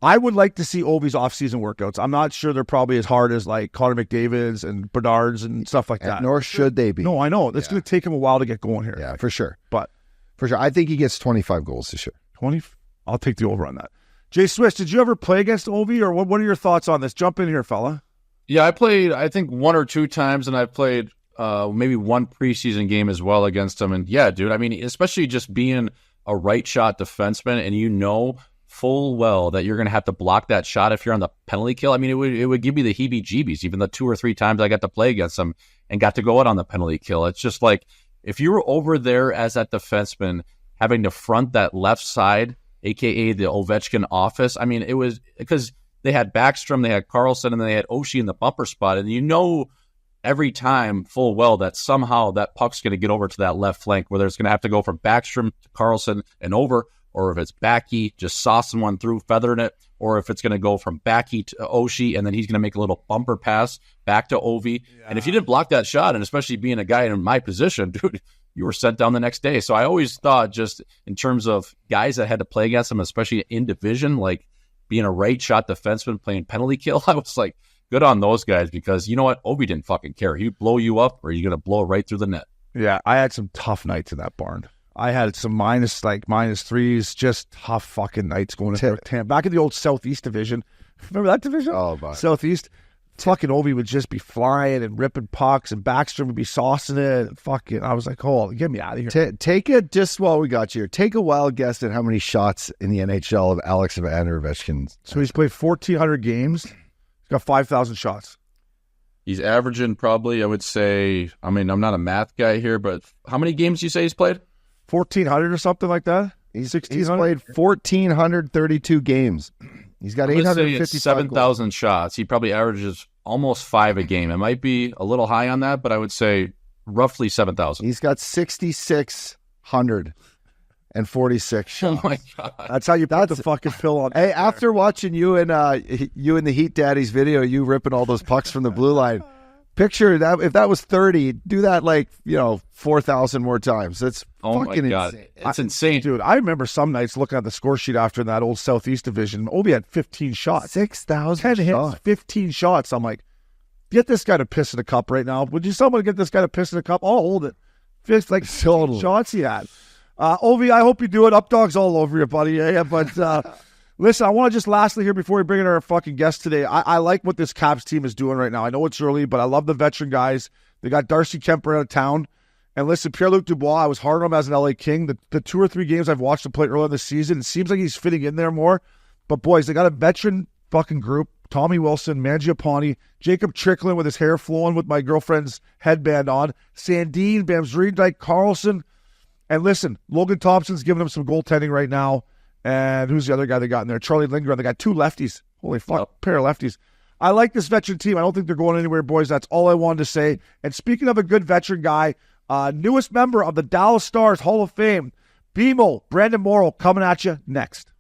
I would like to see Ovi's off-season workouts. I'm not sure they're probably as hard as like Connor McDavid's and Bedard's and stuff like that.
Nor should they be.
No, I know. It's going to take him a while to get going here.
Yeah, for sure.
But
for sure. I think he gets 25 goals this year.
20? I'll take the over on that. Jay Swiss, did you ever play against Ovi, or what are your thoughts on this? Jump in here, fella.
Yeah, I played, I think, 1 or 2 times, and I played maybe 1 preseason game as well against him. And yeah, dude, I mean, especially just being a right shot defenseman, and you know full well that you're going to have to block that shot if you're on the penalty kill. I mean, it would give me the heebie-jeebies, even the 2 or 3 times I got to play against him and got to go out on the penalty kill. It's just like, if you were over there as that defenseman having to front that left side, a.k.a. the Ovechkin office, I mean, it was because they had Backstrom, they had Carlson, and they had Oshie in the bumper spot, and you know every time full well that somehow that puck's going to get over to that left flank, whether it's going to have to go from Backstrom to Carlson and over, or if it's Backy just saucing one through, feathering it, or if it's going to go from Backy to Oshie, and then he's going to make a little bumper pass back to Ovi. Yeah. And if you didn't block that shot, and especially being a guy in my position, dude, you were sent down the next day. So I always thought, just in terms of guys that had to play against him, especially in division, like being a right shot defenseman playing penalty kill, I was like, good on those guys, because you know what? Ovi didn't fucking care. He'd blow you up, or you're going to blow it right through the net.
Yeah, I had some tough nights in that barn. I had some minus 3s, just tough fucking nights going into back in the old Southeast division. Remember that division?
Oh, my.
Southeast. Fucking Ovi would just be flying and ripping pucks, and Backstrom would be saucing it. And fucking, I was like, oh, get me out of here.
Take it, just while we got you here, take a wild guess at how many shots in the NHL of Alex Ovechkin.
So he's played 1,400 games. He's got 5,000 shots.
He's averaging probably, I would say, I mean, I'm not a math guy here, but how many games do you say he's played?
1,400 or something like that?
He's played 1,432 games. He's got 850
7,000 shots. He probably averages almost 5 a game. It might be a little high on that, but I would say roughly 7,000.
He's got 6,646 shots.
Oh my God.
That's how you put the fucking pill on.
Hey, after watching you and the Heat Daddies video, you ripping all those pucks from the blue line, picture that if that was 30, do that 4,000 more times. That's fucking insane.
It's insane.
Dude, I remember some nights looking at the score sheet after that old Southeast division. Ovi had 15 shots.
6,000
10 hits, 15 shots. I'm like, get this guy to piss in a cup right now. Would you someone get this guy to piss in a cup? I'll hold it. 15 shots he had. Ovi, I hope you do it. Up dogs all over you, buddy. Yeah, but listen, I want to just lastly here before we bring in our fucking guest today, I like what this Caps team is doing right now. I know it's early, but I love the veteran guys. They got Darcy Kemper out of town. And listen, Pierre-Luc Dubois, I was hard on him as an LA King. The 2 or 3 games I've watched him play earlier in the season, it seems like he's fitting in there more. But boys, they got a veteran fucking group. Tommy Wilson, Mangiapane, Jacob Tricklin with his hair flowing with my girlfriend's headband on, Sandin, Bamsriedijk, Carlson. And listen, Logan Thompson's giving him some goaltending right now. And who's the other guy they got in there? Charlie Lindgren. They got 2 lefties. Holy fuck, pair of lefties. I like this veteran team. I don't think they're going anywhere, boys. That's all I wanted to say. And speaking of a good veteran guy, newest member of the Dallas Stars Hall of Fame, BMO, Brenden Morrow, coming at you next.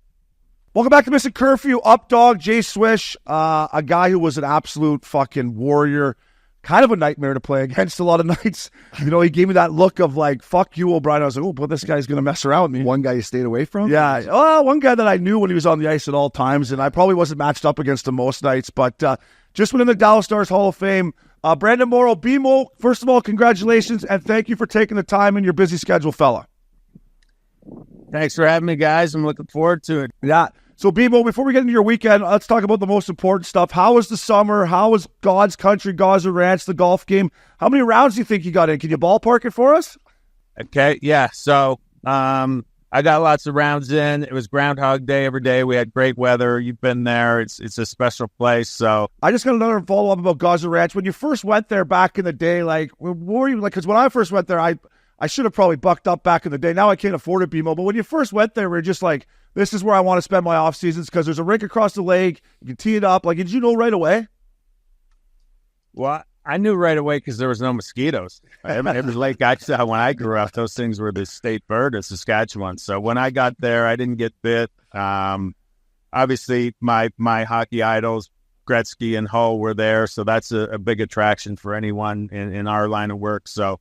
Welcome back to Missin Curfew. Up dog, Jay Swish, a guy who was an absolute fucking warrior. Kind of a nightmare to play against a lot of nights. You know, he gave me that look of like, fuck you, O'Brien. I was like, oh, but this guy's going to mess around with me.
One guy you stayed away from?
Yeah. Well, one guy that I knew when he was on the ice at all times, and I probably wasn't matched up against him most nights, but just went in the Dallas Stars Hall of Fame. Brenden Morrow, BMO, first of all, congratulations, and thank you for taking the time in your busy schedule, fella.
Thanks for having me, guys. I'm looking forward to it.
Yeah. So, BMO, before we get into your weekend, let's talk about the most important stuff. How was the summer? How was God's Country, Gaza Ranch, the golf game? How many rounds do you think you got in? Can you ballpark it for us?
Okay, yeah. So I got lots of rounds in. It was Groundhog Day every day. We had great weather. You've been there. It's a special place. So
I just got another follow-up about Gaza Ranch. When you first went there back in the day, like, what were you like? Because when I first went there, I should have probably bucked up back in the day. Now I can't afford it, BMO. But when you first went there, we were just like, this is where I want to spend my off seasons because there's a rink across the lake. You can tee it up. Like, did you know right away?
Well, I knew right away because there was no mosquitoes. It was Lake Gachta. When I grew up, those things were the state bird of Saskatchewan. So when I got there, I didn't get bit. Obviously, my hockey idols, Gretzky and Hull, were there. So that's a big attraction for anyone in our line of work. So,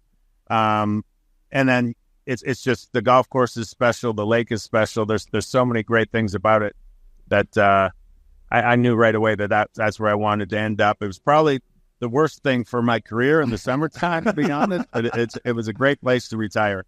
and then it's just the golf course is special. The lake is special. There's so many great things about it that I knew right away that's where I wanted to end up. It was probably the worst thing for my career in the summertime, to be honest, but it was a great place to retire.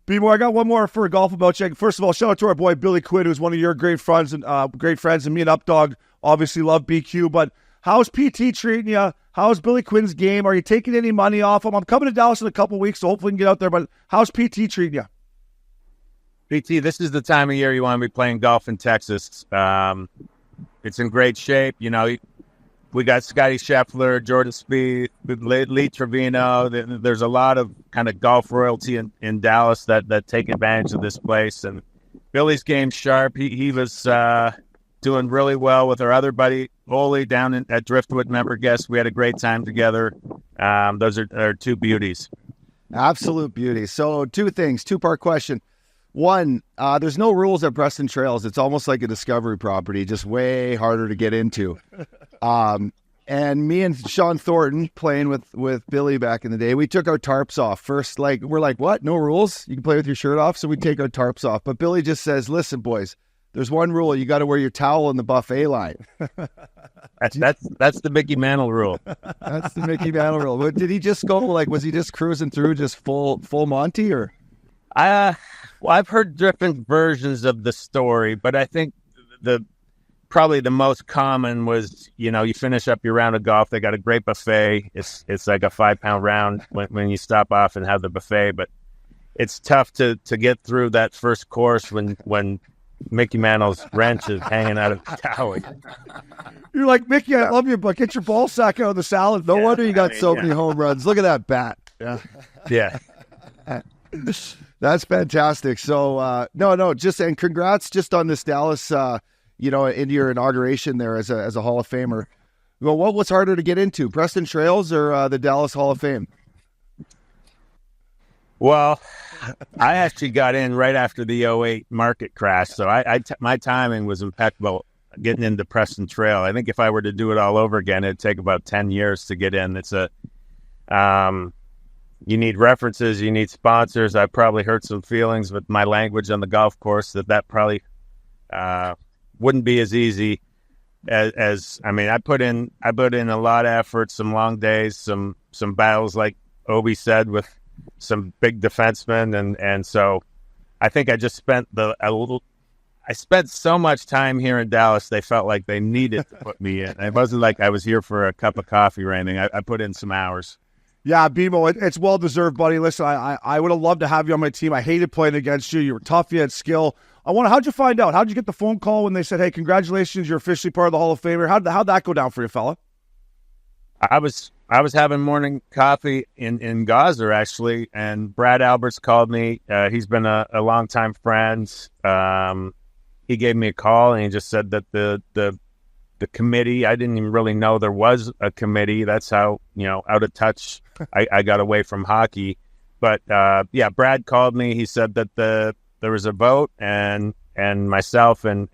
B-More, I got one more for golf about you. First of all, shout out to our boy Billy Quinn, who's one of your great friends, and me and Updog obviously love BQ. But how's PT treating you? How's Billy Quinn's game? Are you taking any money off him? I'm coming to Dallas in a couple weeks, so hopefully we can get out there. But how's PT treating you?
PT, this is the time of year you want to be playing golf in Texas. It's in great shape. You know, we got Scotty Scheffler, Jordan Spieth, Lee Trevino. There's a lot of kind of golf royalty in Dallas that take advantage of this place. And Billy's game's sharp. He was doing really well with our other buddy, Ole, down at Driftwood. Member guest. We had a great time together. Those are two beauties.
Absolute beauty. So two things, two-part question. One, there's no rules at Preston Trails. It's almost like a discovery property, just way harder to get into. And me and Sean Thornton playing with Billy back in the day, we took our tarps off. First, we're like, what? No rules? You can play with your shirt off? So we take our tarps off. But Billy just says, listen, boys, there's one rule. You got to wear your towel in the buffet line.
That's the Mickey Mantle rule.
That's the Mickey Mantle rule. Did he just go, was he just cruising through just full Monty or?
Well, I've heard different versions of the story, but I think probably the most common was, you finish up your round of golf. They got a great buffet. It's like a 5-pound round when you stop off and have the buffet, but it's tough to get through that first course when Mickey Mantle's wrench is hanging out of the towel.
You're like, Mickey, I love you, but get your ball sack out of the salad.
No wonder you got so many home runs. Look at that bat.
Yeah.
That's fantastic. So, and congrats just on this Dallas, in your inauguration there as a Hall of Famer. Well, what was harder to get into, Preston Trails or the Dallas Hall of Fame?
Well, I actually got in right after the 2008 market crash, so my timing was impeccable getting into Preston Trail. I think if I were to do it all over again, it'd take about 10 years to get in. It's you need references, you need sponsors. I probably hurt some feelings with my language on the golf course that probably wouldn't be as easy as I put in a lot of effort, some long days, some battles like Obi said with some big defensemen, and so I think I just spent I spent so much time here in Dallas, they felt like they needed to put me in. It wasn't like I was here for a cup of coffee or anything. I put in some hours.
Yeah, BMO, it's well-deserved, buddy. Listen, I would have loved to have you on my team. I hated playing against you. You were tough. You had skill. How'd you find out? How'd you get the phone call when they said, hey, congratulations, you're officially part of the Hall of Famer? How'd that go down for you, fella?
I was having morning coffee in Gaza, actually, and Brad Alberts called me. He's been a longtime friend. He gave me a call, and he just said that the committee, I didn't even really know there was a committee. That's how, out of touch I got away from hockey. But, Brad called me. He said that there was a vote, and myself and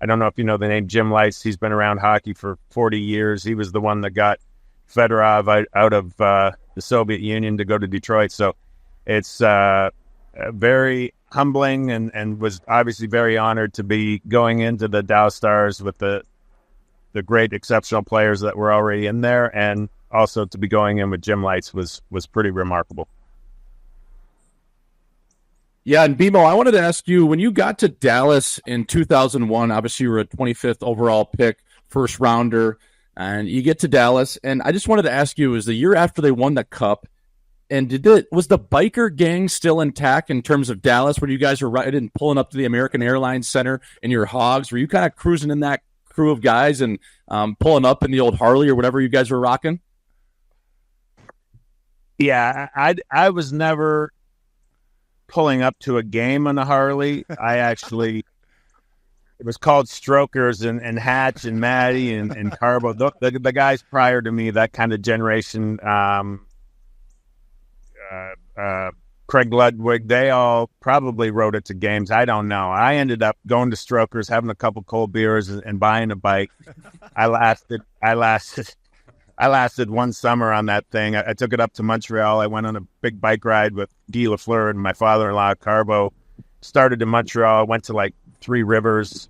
I don't know if you know the name Jim Lights. He's been around hockey for 40 years. He was the one that got Fedorov out of the Soviet Union to go to Detroit. So it's very humbling and was obviously very honored to be going into the Dallas Stars with the great, exceptional players that were already in there, and also to be going in with Jim Lights was pretty remarkable.
Yeah, and BMO, I wanted to ask you, when you got to Dallas in 2001, obviously you were a 25th overall pick, first rounder, and you get to Dallas, and I just wanted to ask you, it was the year after they won the Cup, And was the biker gang still intact in terms of Dallas when you guys were riding and pulling up to the American Airlines Center in your hogs? Were you kind of cruising in that crew of guys and pulling up in the old Harley or whatever you guys were rocking?
Yeah, I was never pulling up to a game on the Harley. It was called Strokers and Hatch and Matty and Carbo. The guys prior to me, that kind of generation, Craig Ludwig, they all probably rode it to games. I don't know. I ended up going to Strokers, having a couple cold beers, and buying a bike. I lasted one summer on that thing. I took it up to Montreal. I went on a big bike ride with Guy Lafleur and my father-in-law, Carbo. Started in Montreal, went to like Three Rivers,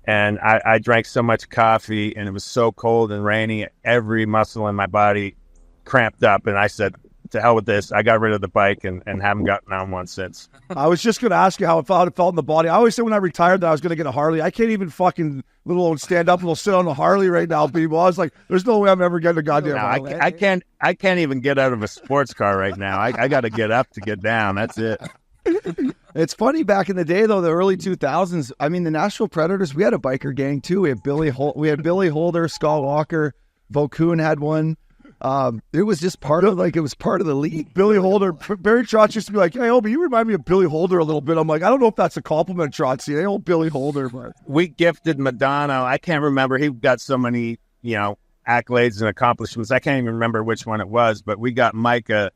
and I drank so much coffee, and it was so cold and rainy. Every muscle in my body cramped up, and I said, to hell with this. I got rid of the bike and haven't gotten on one since.
I was just going to ask you how it felt in the body. I always said when I retired that I was going to get a Harley. I can't even fucking little stand up and we'll sit on a Harley right now, people. I was like, there's no way I'm ever getting a goddamn Harley.
I can't even get out of a sports car right now. I got to get up to get down. That's it.
It's funny, back in the day, though, the early 2000s, I mean, the Nashville Predators, we had a biker gang, too. We had Billy Holder, Scott Walker, Vaucoon had one. It was just part of the league.
Billy Holder, Barry Trotz used to be like, hey, Obi, you remind me of Billy Holder a little bit. I'm like, I don't know if that's a compliment, Trotzy. Hey, old Billy Holder. But
we gifted Madonna. I can't remember. He got so many, accolades and accomplishments. I can't even remember which one it was, but we got Mike a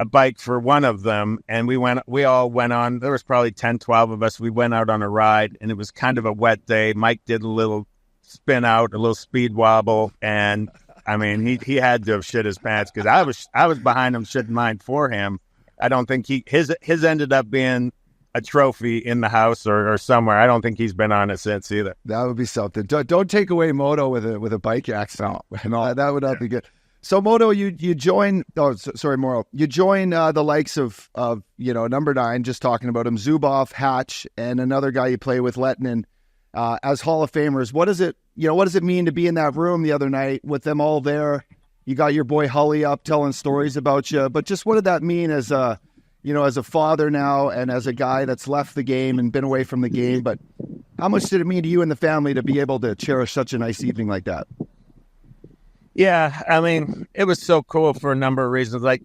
bike for one of them, and we all went on. There was probably 10, 12 of us. We went out on a ride, and it was kind of a wet day. Mike did a little spin out, a little speed wobble, and I mean, he had to have shit his pants because I was behind him shitting mine for him. I don't think his ended up being a trophy in the house or somewhere. I don't think he's been on it since either.
That would be something. Don't take away Moto with a bike accident. No, that would not be good. So Moto, you join. Oh, sorry, Morrow. You join the likes of number 9. Just talking about him, Zubov, Hatch, and another guy you play with, Lettinen, as Hall of Famers. What does it mean to be in that room the other night with them all there? You got your boy Hully up telling stories about you, but just what did that mean as a father now and as a guy that's left the game and been away from the game? But how much did it mean to you and the family to be able to cherish such a nice evening like that?
Yeah, I mean, it was so cool for a number of reasons. Like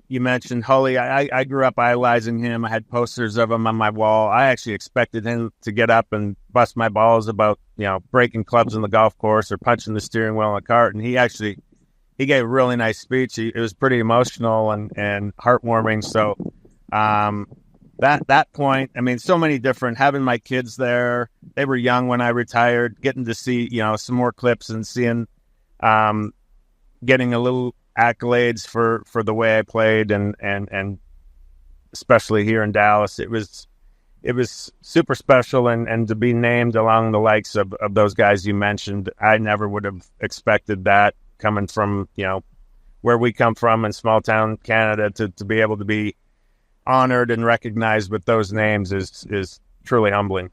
you mentioned, Hully, I grew up idolizing him. I had posters of him on my wall. I actually expected him to get up and bust my balls about, breaking clubs on the golf course or punching the steering wheel in a cart. And he gave a really nice speech. It was pretty emotional and heartwarming. So that point, I mean, so many different, having my kids there, they were young when I retired, getting to see, some more clips and seeing, getting a little accolades for the way I played and especially here in Dallas. It was super special and to be named along the likes of those guys you mentioned. I never would have expected that coming from, where we come from in small town Canada to be able to be honored and recognized with those names is truly humbling.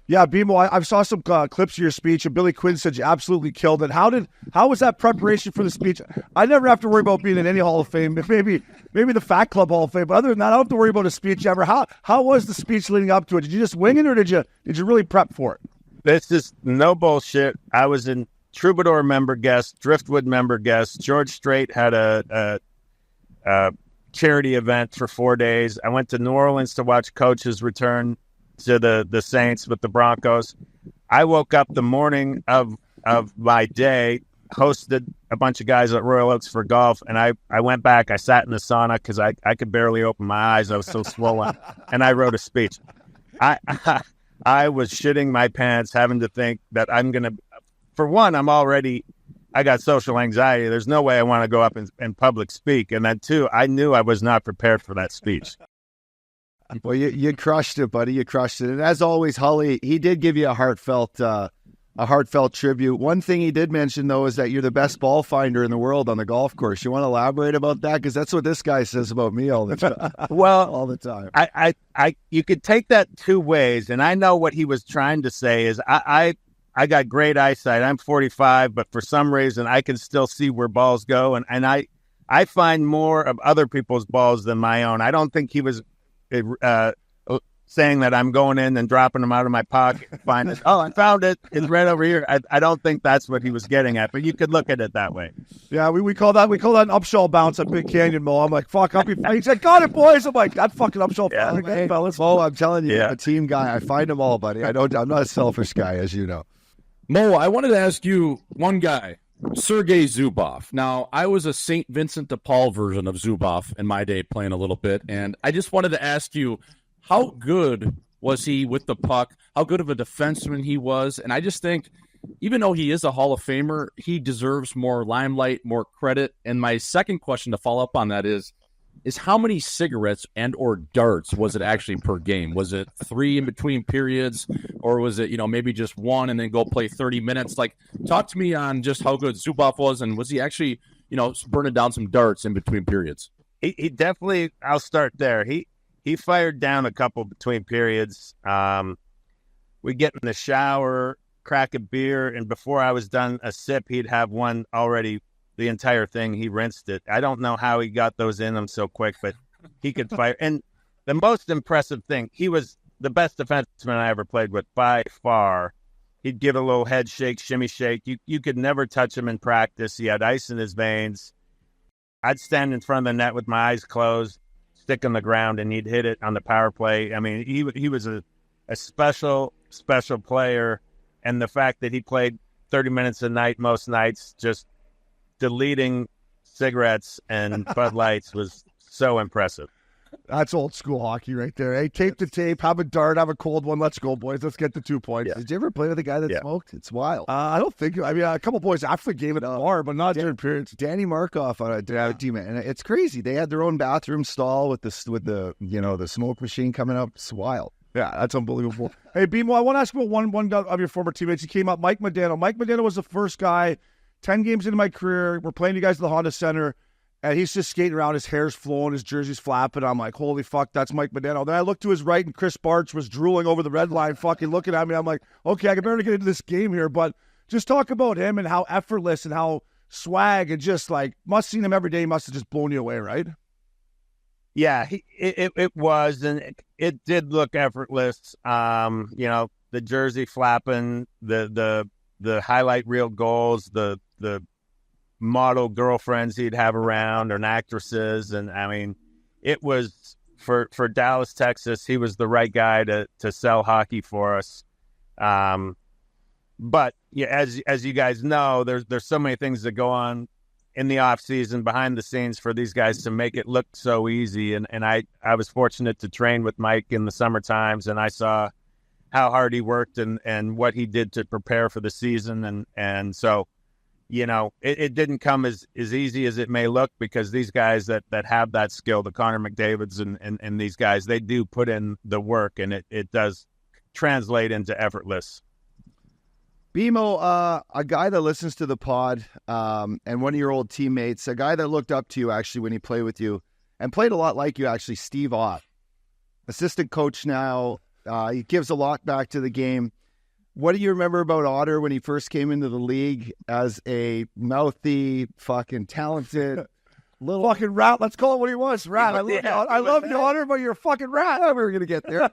Yeah, BMO, I saw some clips of your speech, and Billy Quinn said you absolutely killed it. How was that preparation for the speech? I never have to worry about being in any Hall of Fame, maybe the Fat Club Hall of Fame, but other than that, I don't have to worry about a speech ever. How was the speech leading up to it? Did you just wing it, or did you really prep for it?
This is no bullshit. I was in Troubadour member guest, Driftwood member guest. George Strait had a charity event for 4 days. I went to New Orleans to watch coaches return to the Saints with the Broncos. I woke up the morning of my day, hosted a bunch of guys at Royal Oaks for golf, and I went back. I sat in the sauna because I could barely open my eyes. I was so swollen, and I wrote a speech. I was shitting my pants having to think that I'm going to, for one, I got social anxiety. There's no way I want to go up and public speak. And then two, I knew I was not prepared for that speech.
Well, you crushed it, buddy. You crushed it. And as always, Hully, he did give you a heartfelt tribute. One thing he did mention, though, is that you're the best ball finder in the world on the golf course. You want to elaborate about that? Because that's what this guy says about me all the time.
Well,
all the time.
You could take that two ways, and I know what he was trying to say is I got great eyesight. I'm 45, but for some reason I can still see where balls go, and I I find more of other people's balls than my own. I don't think he was saying that I'm going in and dropping them out of my pocket. Find it. Oh, I found it. It's right over here. I don't think that's what he was getting at, but you could look at it that way.
Yeah, we call that an upshall bounce at Big Canyon, Mo. I'm like, fuck, he said, got it, boys. I'm like, that fucking upshall bounce.
Hey,
Fellas.
Mo, I'm telling you, I'm a team guy. I find them all, buddy. I'm not a selfish guy, as you know.
Mo, I wanted to ask you one guy, Sergei Zubov. Now, I was a St. Vincent de Paul version of Zubov in my day, playing a little bit, and I just wanted to ask you, how good was he with the puck? How good of a defenseman he was? And I just think, even though he is a Hall of Famer, he deserves more limelight, more credit. And my second question to follow up on that is how many cigarettes and or darts was it actually per game? Was it 3 in between periods, or was it, maybe just 1 and then go play 30 minutes? Like, talk to me on just how good Zubov was, and was he actually, burning down some darts in between periods?
He definitely, I'll start there. He fired down a couple between periods. We get in the shower, crack a beer, and before I was done a sip, he'd have one already, the entire thing. He rinsed it. I don't know how he got those in him so quick, but he could fire. And the most impressive thing, he was the best defenseman I ever played with by far. He'd give a little head shake, shimmy shake. You could never touch him in practice. He had ice in his veins. I'd stand in front of the net with my eyes closed, stick on the ground, and he'd hit it on the power play. I mean, he was a special player, and the fact that he played 30 minutes a night most nights, just deleting cigarettes and Bud Lights, was so impressive.
That's old school hockey right there. Hey, tape to tape, have a dart, have a cold one. Let's go, boys. Let's get the 2 points.
Yeah. Did you ever play with a guy that smoked? It's wild.
I don't think. I mean, a couple boys after the game at the bar, but not during periods.
Danny Markov on a team, and it's crazy. They had their own bathroom stall with the smoke machine coming up. It's wild.
Yeah, that's unbelievable. Hey, BMO, I want to ask about one of your former teammates. He came up, Mike Modano. Mike Modano was the first guy, 10 games into my career. We're playing you guys at the Honda Center, and he's just skating around. His hair's flowing, his jersey's flapping. I'm like, holy fuck, that's Mike Modano. Then I looked to his right, and Chris Bartz was drooling over the red line, fucking looking at me. I'm like, okay, I can barely get into this game here, but just talk about him and how effortless and how swag and just like, must seen him every day. He must have just blown you away, right?
Yeah, it was, and it did look effortless. The jersey flapping, the highlight reel goals, the model girlfriends he'd have around, and actresses, and I mean, it was for Dallas, Texas. He was the right guy to sell hockey for us. But yeah, as you guys know, there's so many things that go on in the off season, behind the scenes, for these guys to make it look so easy. And I was fortunate to train with Mike in the summer times, and I saw how hard he worked and what he did to prepare for the season. And so, it didn't come as easy as it may look, because these guys that have that skill, the Connor McDavids and these guys, they do put in the work, and it does translate into effortless.
BMO, a guy that listens to the pod, and one of your old teammates, a guy that looked up to you actually when he played with you and played a lot like you, actually, Steve Ott, assistant coach now. He gives a lot back to the game. What do you remember about Otter when he first came into the league as a mouthy, fucking talented little
fucking rat? Let's call it what he was, rat. I love you, Otter, but you're a fucking rat.
We were gonna get there.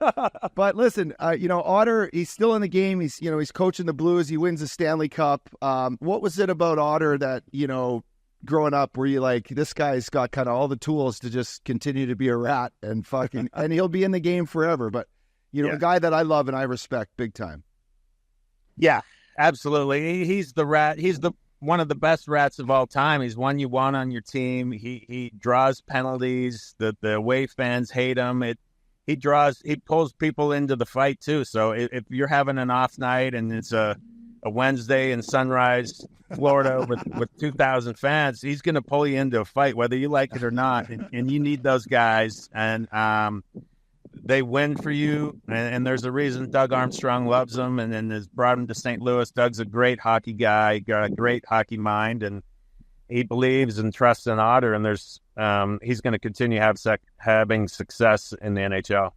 But listen, Otter, he's still in the game. He's coaching the Blues. He wins the Stanley Cup. What was it about Otter that growing up, were you like, this guy's got kind of all the tools to just continue to be a rat and fucking, and he'll be in the game forever? But a guy that I love and I respect big time.
Yeah, absolutely. He's the rat. He's one of the best rats of all time. He's one you want on your team. He draws penalties. The away fans hate him. He pulls people into the fight too. So if you're having an off night and it's a Wednesday in Sunrise, Florida with 2,000 fans, he's going to pull you into a fight whether you like it or not. And you need those guys. And they win for you, and there's a reason Doug Armstrong loves him and has brought him to St. Louis. Doug's a great hockey guy, got a great hockey mind, and he believes and trusts in Otter, and he's going to continue having success in the NHL.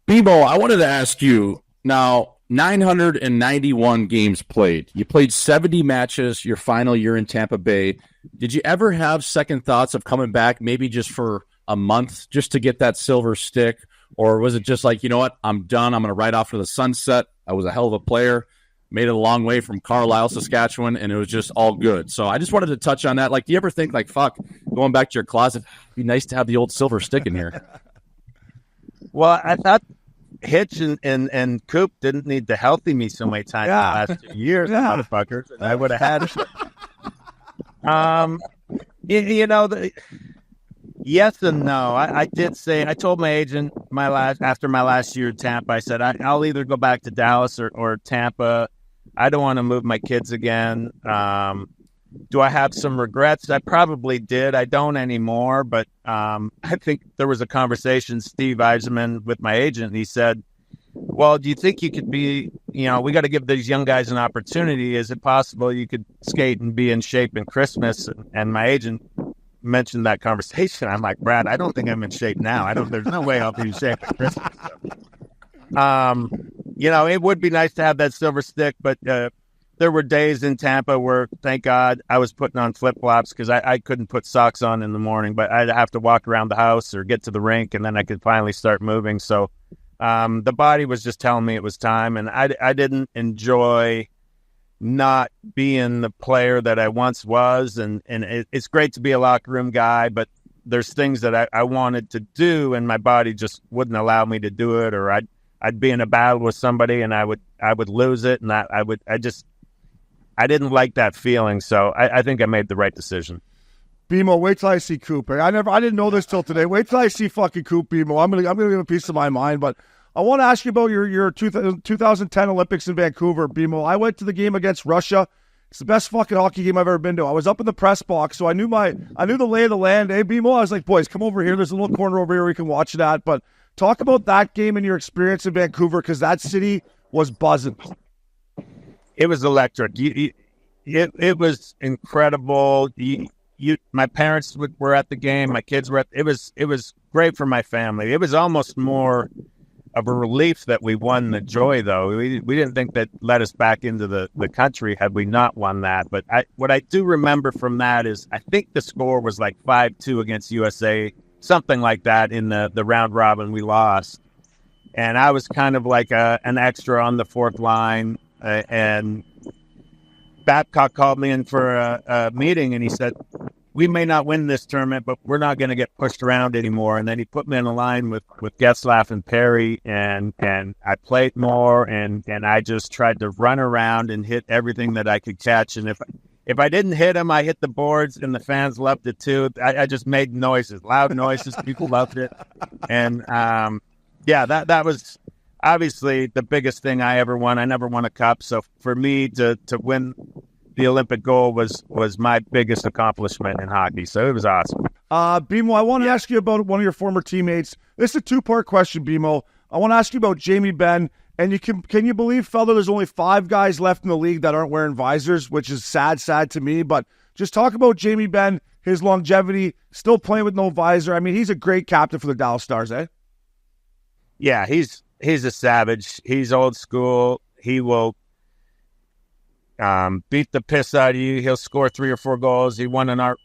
Bebo, I wanted to ask you, now, 991 games played. You played 70 matches your final year in Tampa Bay. Did you ever have second thoughts of coming back, maybe just for a month, just to get that silver stick? Or was it just like, you know what, I'm done. I'm going to ride off to the sunset. I was a hell of a player. Made it a long way from Carlisle, Saskatchewan, and it was just all good. So I just wanted to touch on that. Like, do you ever think, like, fuck, going back to your closet, it'd be nice to have the old silver stick in here?
Well, I thought Hitch and Coop didn't need to healthy me so many times in the last 2 years, motherfuckers. And I would have had it. Yes and no. I did say, I told my agent after my last year at Tampa, I said, I'll either go back to Dallas or Tampa. I don't want to move my kids again. Do I have some regrets? I probably did. I don't anymore, but I think there was a conversation, Steve Eisenman, with my agent, and he said, well, do you think you could be, we got to give these young guys an opportunity. Is it possible you could skate and be in shape in Christmas? And my agent mentioned that conversation. I'm like, Brad, I don't think I'm in shape now. There's no way I'll be in shape at Christmas. It would be nice to have that silver stick, but there were days in Tampa where, thank God, I was putting on flip-flops because I couldn't put socks on in the morning, but I'd have to walk around the house or get to the rink, and then I could finally start moving. So the body was just telling me it was time, and I didn't enjoy not being the player that I once was, and it's great to be a locker room guy, but there's things that I wanted to do, and my body just wouldn't allow me to do it, or I'd be in a battle with somebody, and I would lose it, and I didn't like that feeling, so I think I made the right decision.
BMO, wait till I see Coop. I didn't know this till today. Wait till I see fucking Coop, BMO. I'm gonna give a piece of my mind, but I want to ask you about your 2010 Olympics in Vancouver, BMO. I went to the game against Russia. It's the best fucking hockey game I've ever been to. I was up in the press box, so I knew the lay of the land. Hey, BMO, I was like, boys, come over here. There's a little corner over here we can watch that. But talk about that game and your experience in Vancouver, because that city was buzzing.
It was electric. It was incredible. My parents were at the game. My kids were it was great for my family. It was almost more of a relief that we won the joy, though. We didn't think that let us back into the country had we not won that. But what I do remember from that is I think the score was like 5-2 against USA, something like that in the round robin we lost. And I was kind of like an extra on the fourth line. And Babcock called me in for a meeting, and he said, we may not win this tournament, but we're not going to get pushed around anymore. And then he put me in a line with Getzlaff and Perry, and I played more, and I just tried to run around and hit everything that I could catch. And if I didn't hit them, I hit the boards, and the fans loved it too. I just made noises, loud noises. People loved it. And that was obviously the biggest thing I ever won. I never won a cup. So for me to win the Olympic gold was my biggest accomplishment in hockey. So it was awesome.
BMO, I want to ask you about one of your former teammates. This is a two-part question, BMO. I want to ask you about Jamie Benn. And can you believe, fella, there's only 5 guys left in the league that aren't wearing visors, which is sad to me. But just talk about Jamie Benn, his longevity, still playing with no visor. I mean, he's a great captain for the Dallas Stars, eh?
Yeah, he's a savage. He's old school. He will beat the piss out of you. He'll score 3 or 4 goals. He won an Art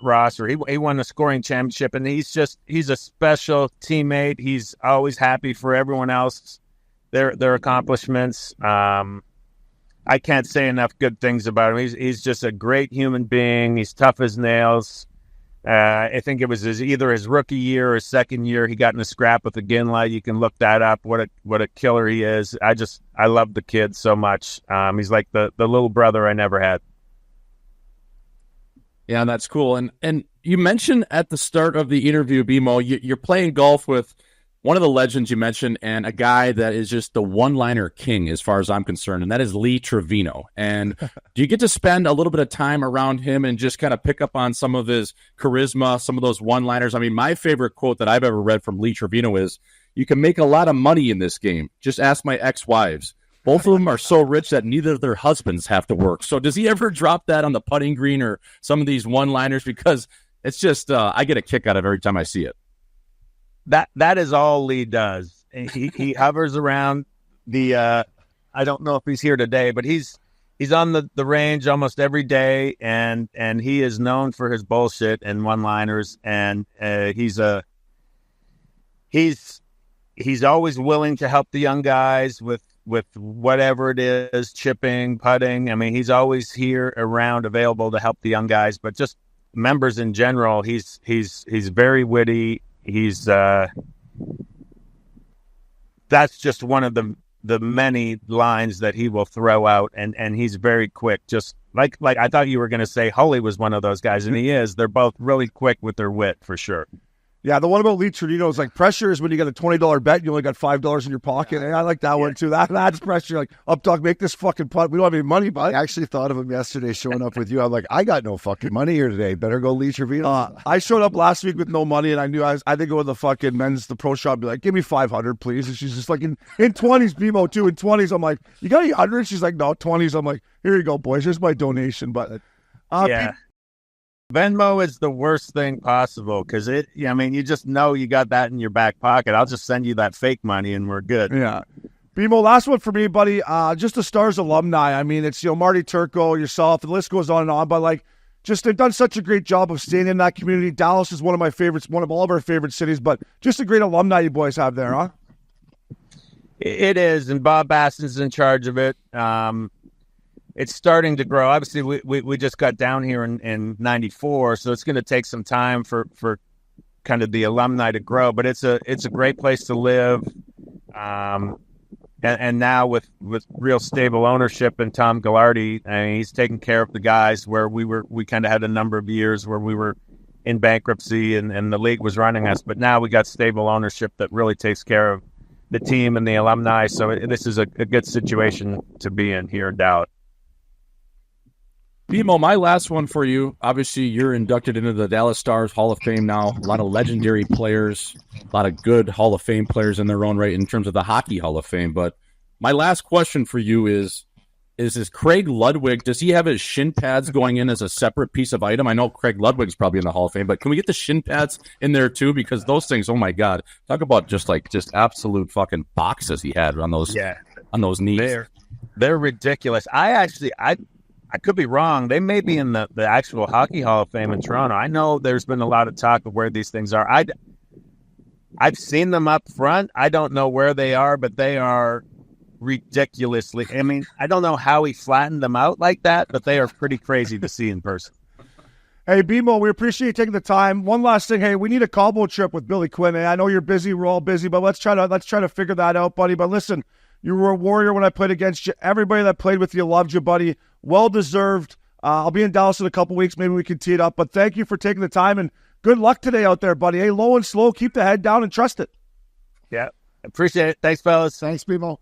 Ross, or he won a scoring championship, and he's a special teammate. He's always happy for everyone else, their accomplishments. I can't say enough good things about him. He's just a great human being. He's tough as nails. I think it was either his rookie year or his second year. He got in a scrap with Ginla. You can look that up. What a killer he is. I love the kid so much. He's like the little brother I never had.
Yeah, that's cool. And you mentioned at the start of the interview, BMO, you're playing golf with one of the legends you mentioned, and a guy that is just the one-liner king as far as I'm concerned, and that is Lee Trevino. And do you get to spend a little bit of time around him and just kind of pick up on some of his charisma, some of those one-liners? I mean, my favorite quote that I've ever read from Lee Trevino is, you can make a lot of money in this game. Just ask my ex-wives. Both of them are so rich that neither of their husbands have to work. So does he ever drop that on the putting green or some of these one-liners? Because it's just, I get a kick out of every time I see it.
That is all Lee does. He hovers around the. I don't know if he's here today, but he's he's on the range almost every day, and he is known for his bullshit and one-liners, and he's always willing to help the young guys with whatever it is, chipping, putting. I mean, he's always here around, available to help the young guys, but just members in general, he's very witty. He's that's just one of the many lines that he will throw out, and he's very quick. Just like I thought you were going to say Hully was one of those guys, and he is. They're both really quick with their wit, for sure.
Yeah, the one about Lee Trudino is like pressure is when you get a $20 bet and you only got $5 in your pocket. Yeah. I like that one too. That's pressure. Like, up dog, make this fucking putt. We don't have any money, bud.
I actually thought of him yesterday showing up with you. I'm like, I got no fucking money here today. Better go Lee Trevino.
I showed up last week with no money, and I knew I did go to the fucking the pro shop and be like, give me 500, please. And she's just like, in 20s, BMO too. In 20s, I'm like, you got any 100? She's like, no, 20s. I'm like, here you go, boys. Here's my donation. But
yeah. Venmo is the worst thing possible because you just know you got that in your back pocket. I'll just send you that fake money and we're good.
Yeah. Bimo, last one for me, buddy. Just the Stars alumni. I mean, it's, Marty Turco, yourself, the list goes on and on, but like, just they've done such a great job of staying in that community. Dallas is one of my favorites, one of all of our favorite cities, but just a great alumni you boys have there, huh?
It is, and Bob Baston's in charge of it. It's starting to grow. Obviously, we just got down here in 94, so it's going to take some time for kind of the alumni to grow. But it's a great place to live, and now with real stable ownership and Tom Ghilardi, I mean, he's taking care of the guys. Where we kind of had a number of years where we were in bankruptcy and the league was running us, but now we got stable ownership that really takes care of the team and the alumni. So this is a good situation to be in here in Dallas.
Bimo, my last one for you. Obviously, you're inducted into the Dallas Stars Hall of Fame now. A lot of legendary players, a lot of good Hall of Fame players in their own right in terms of the Hockey Hall of Fame. But my last question for you is Craig Ludwig, does he have his shin pads going in as a separate piece of item? I know Craig Ludwig's probably in the Hall of Fame, but can we get the shin pads in there too? Because those things, oh my God, talk about just absolute fucking boxes he had on those knees.
They're ridiculous. I could be wrong. They may be in the actual Hockey Hall of Fame in Toronto. I know there's been a lot of talk of where these things are. I've seen them up front. I don't know where they are, but they are ridiculously. I mean, I don't know how he flattened them out like that, but they are pretty crazy to see in person.
Hey, Bimo, we appreciate you taking the time. One last thing. Hey, we need a combo trip with Billy Quinn. I know you're busy. We're all busy, but let's try to figure that out, buddy. But listen, you were a warrior when I played against you. Everybody that played with you loved you, buddy. Well-deserved. I'll be in Dallas in a couple weeks. Maybe we can tee it up. But thank you for taking the time, and good luck today out there, buddy. Hey, low and slow. Keep the head down and trust it.
Yeah, appreciate it. Thanks, fellas.
Thanks, Bimo.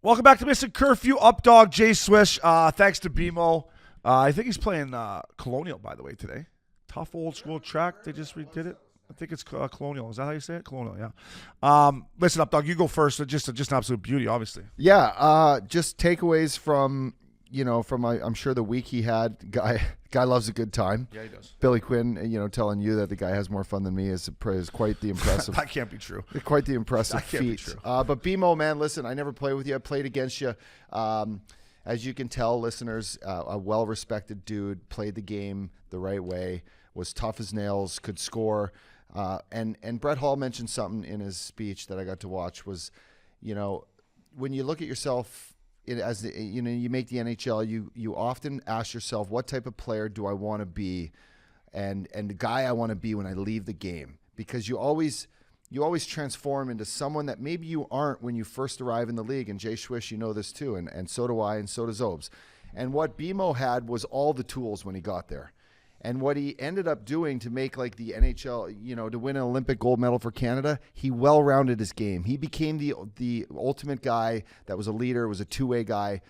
Welcome back to Missin Curfew. Updog, Jay Swish. Thanks to Bimo. I think he's playing Colonial, by the way, today. Tough old school track. They just redid it. I think it's Colonial. Is that how you say it? Colonial, yeah. Listen, Updog, you go first. Just an absolute beauty, obviously.
Yeah, just takeaways from I'm sure the week he had. Guy loves a good time.
Yeah, he does.
Billy Quinn, telling you that the guy has more fun than me is quite the impressive.
That can't be true.
Quite the impressive
that can't
feat.
Be true.
But Bimo, man, listen, I never played with you. I played against you. As you can tell, listeners, a well-respected dude, played the game the right way, was tough as nails, could score. And Brett Hall mentioned something in his speech that I got to watch was, when you look at yourself you make the NHL, you often ask yourself, what type of player do I want to be, and the guy I want to be when I leave the game, because you always transform into someone that maybe you aren't when you first arrive in the league. And Jay Swish, you know this too, and so do I, and so does Obes. And what Bimo had was all the tools when he got there. And what he ended up doing to make like the NHL, to win an Olympic gold medal for Canada, he well-rounded his game. He became the ultimate guy that was a leader, was a two-way guy,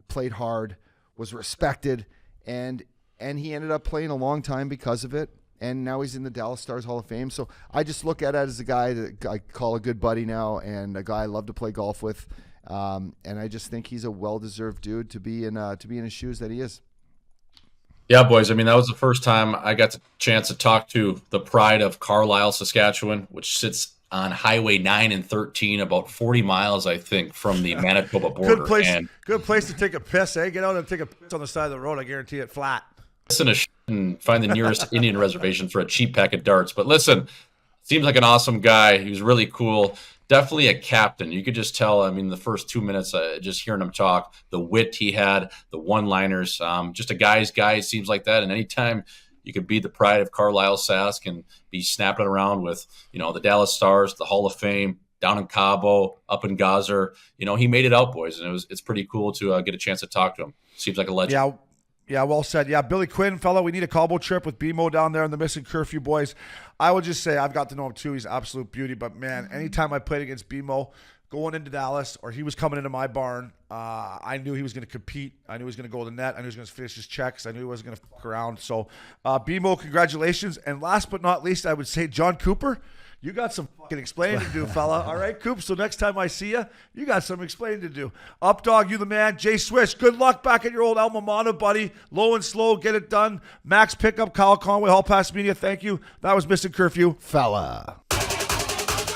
played hard, was respected, and he ended up playing a long time because of it. And now he's in the Dallas Stars Hall of Fame. So I just look at it as a guy that I call a good buddy now, and a guy I love to play golf with. And I just think he's a well-deserved dude to be in his shoes that he is.
Yeah, boys. I mean, that was the first time I got the chance to talk to the pride of Carlisle, Saskatchewan, which sits on Highway 9 and 13, about 40 miles, I think, from the Manitoba border.
Good place to take a piss, eh? Get out and take a piss on the side of the road. I guarantee it flat.
Listen to and find the nearest Indian reservation for a cheap pack of darts. But listen, seems like an awesome guy. He was really cool. Definitely a captain. You could just tell, I mean, the first 2 minutes, just hearing him talk, the wit he had, the one-liners, just a guy's guy, it seems like that. And anytime you could be the pride of Carlisle Sask and be snapping around with, the Dallas Stars, the Hall of Fame, down in Cabo, up in Gazer, he made it out, boys. And it's pretty cool to get a chance to talk to him. Seems like a legend.
Yeah, well said. Yeah, Billy Quinn, fella, we need a Cabo trip with BMO down there and the Missin Curfew boys. I would just say I've got to know him too. He's an absolute beauty. But, man, anytime I played against BMO going into Dallas or he was coming into my barn, I knew he was going to compete. I knew he was going to go to the net. I knew he was going to finish his checks. I knew he wasn't going to fuck around. So, BMO, congratulations. And last but not least, I would say John Cooper, you got some fucking explaining to do, fella. All right, Coop? So next time I see you, you got some explaining to do. Up, dog, you the man. Jay Swish, good luck back at your old alma mater, buddy. Low and slow, get it done. Max Pickup, Kyle Conway, Hall Pass Media, thank you. That was Missin Curfew.
Fella.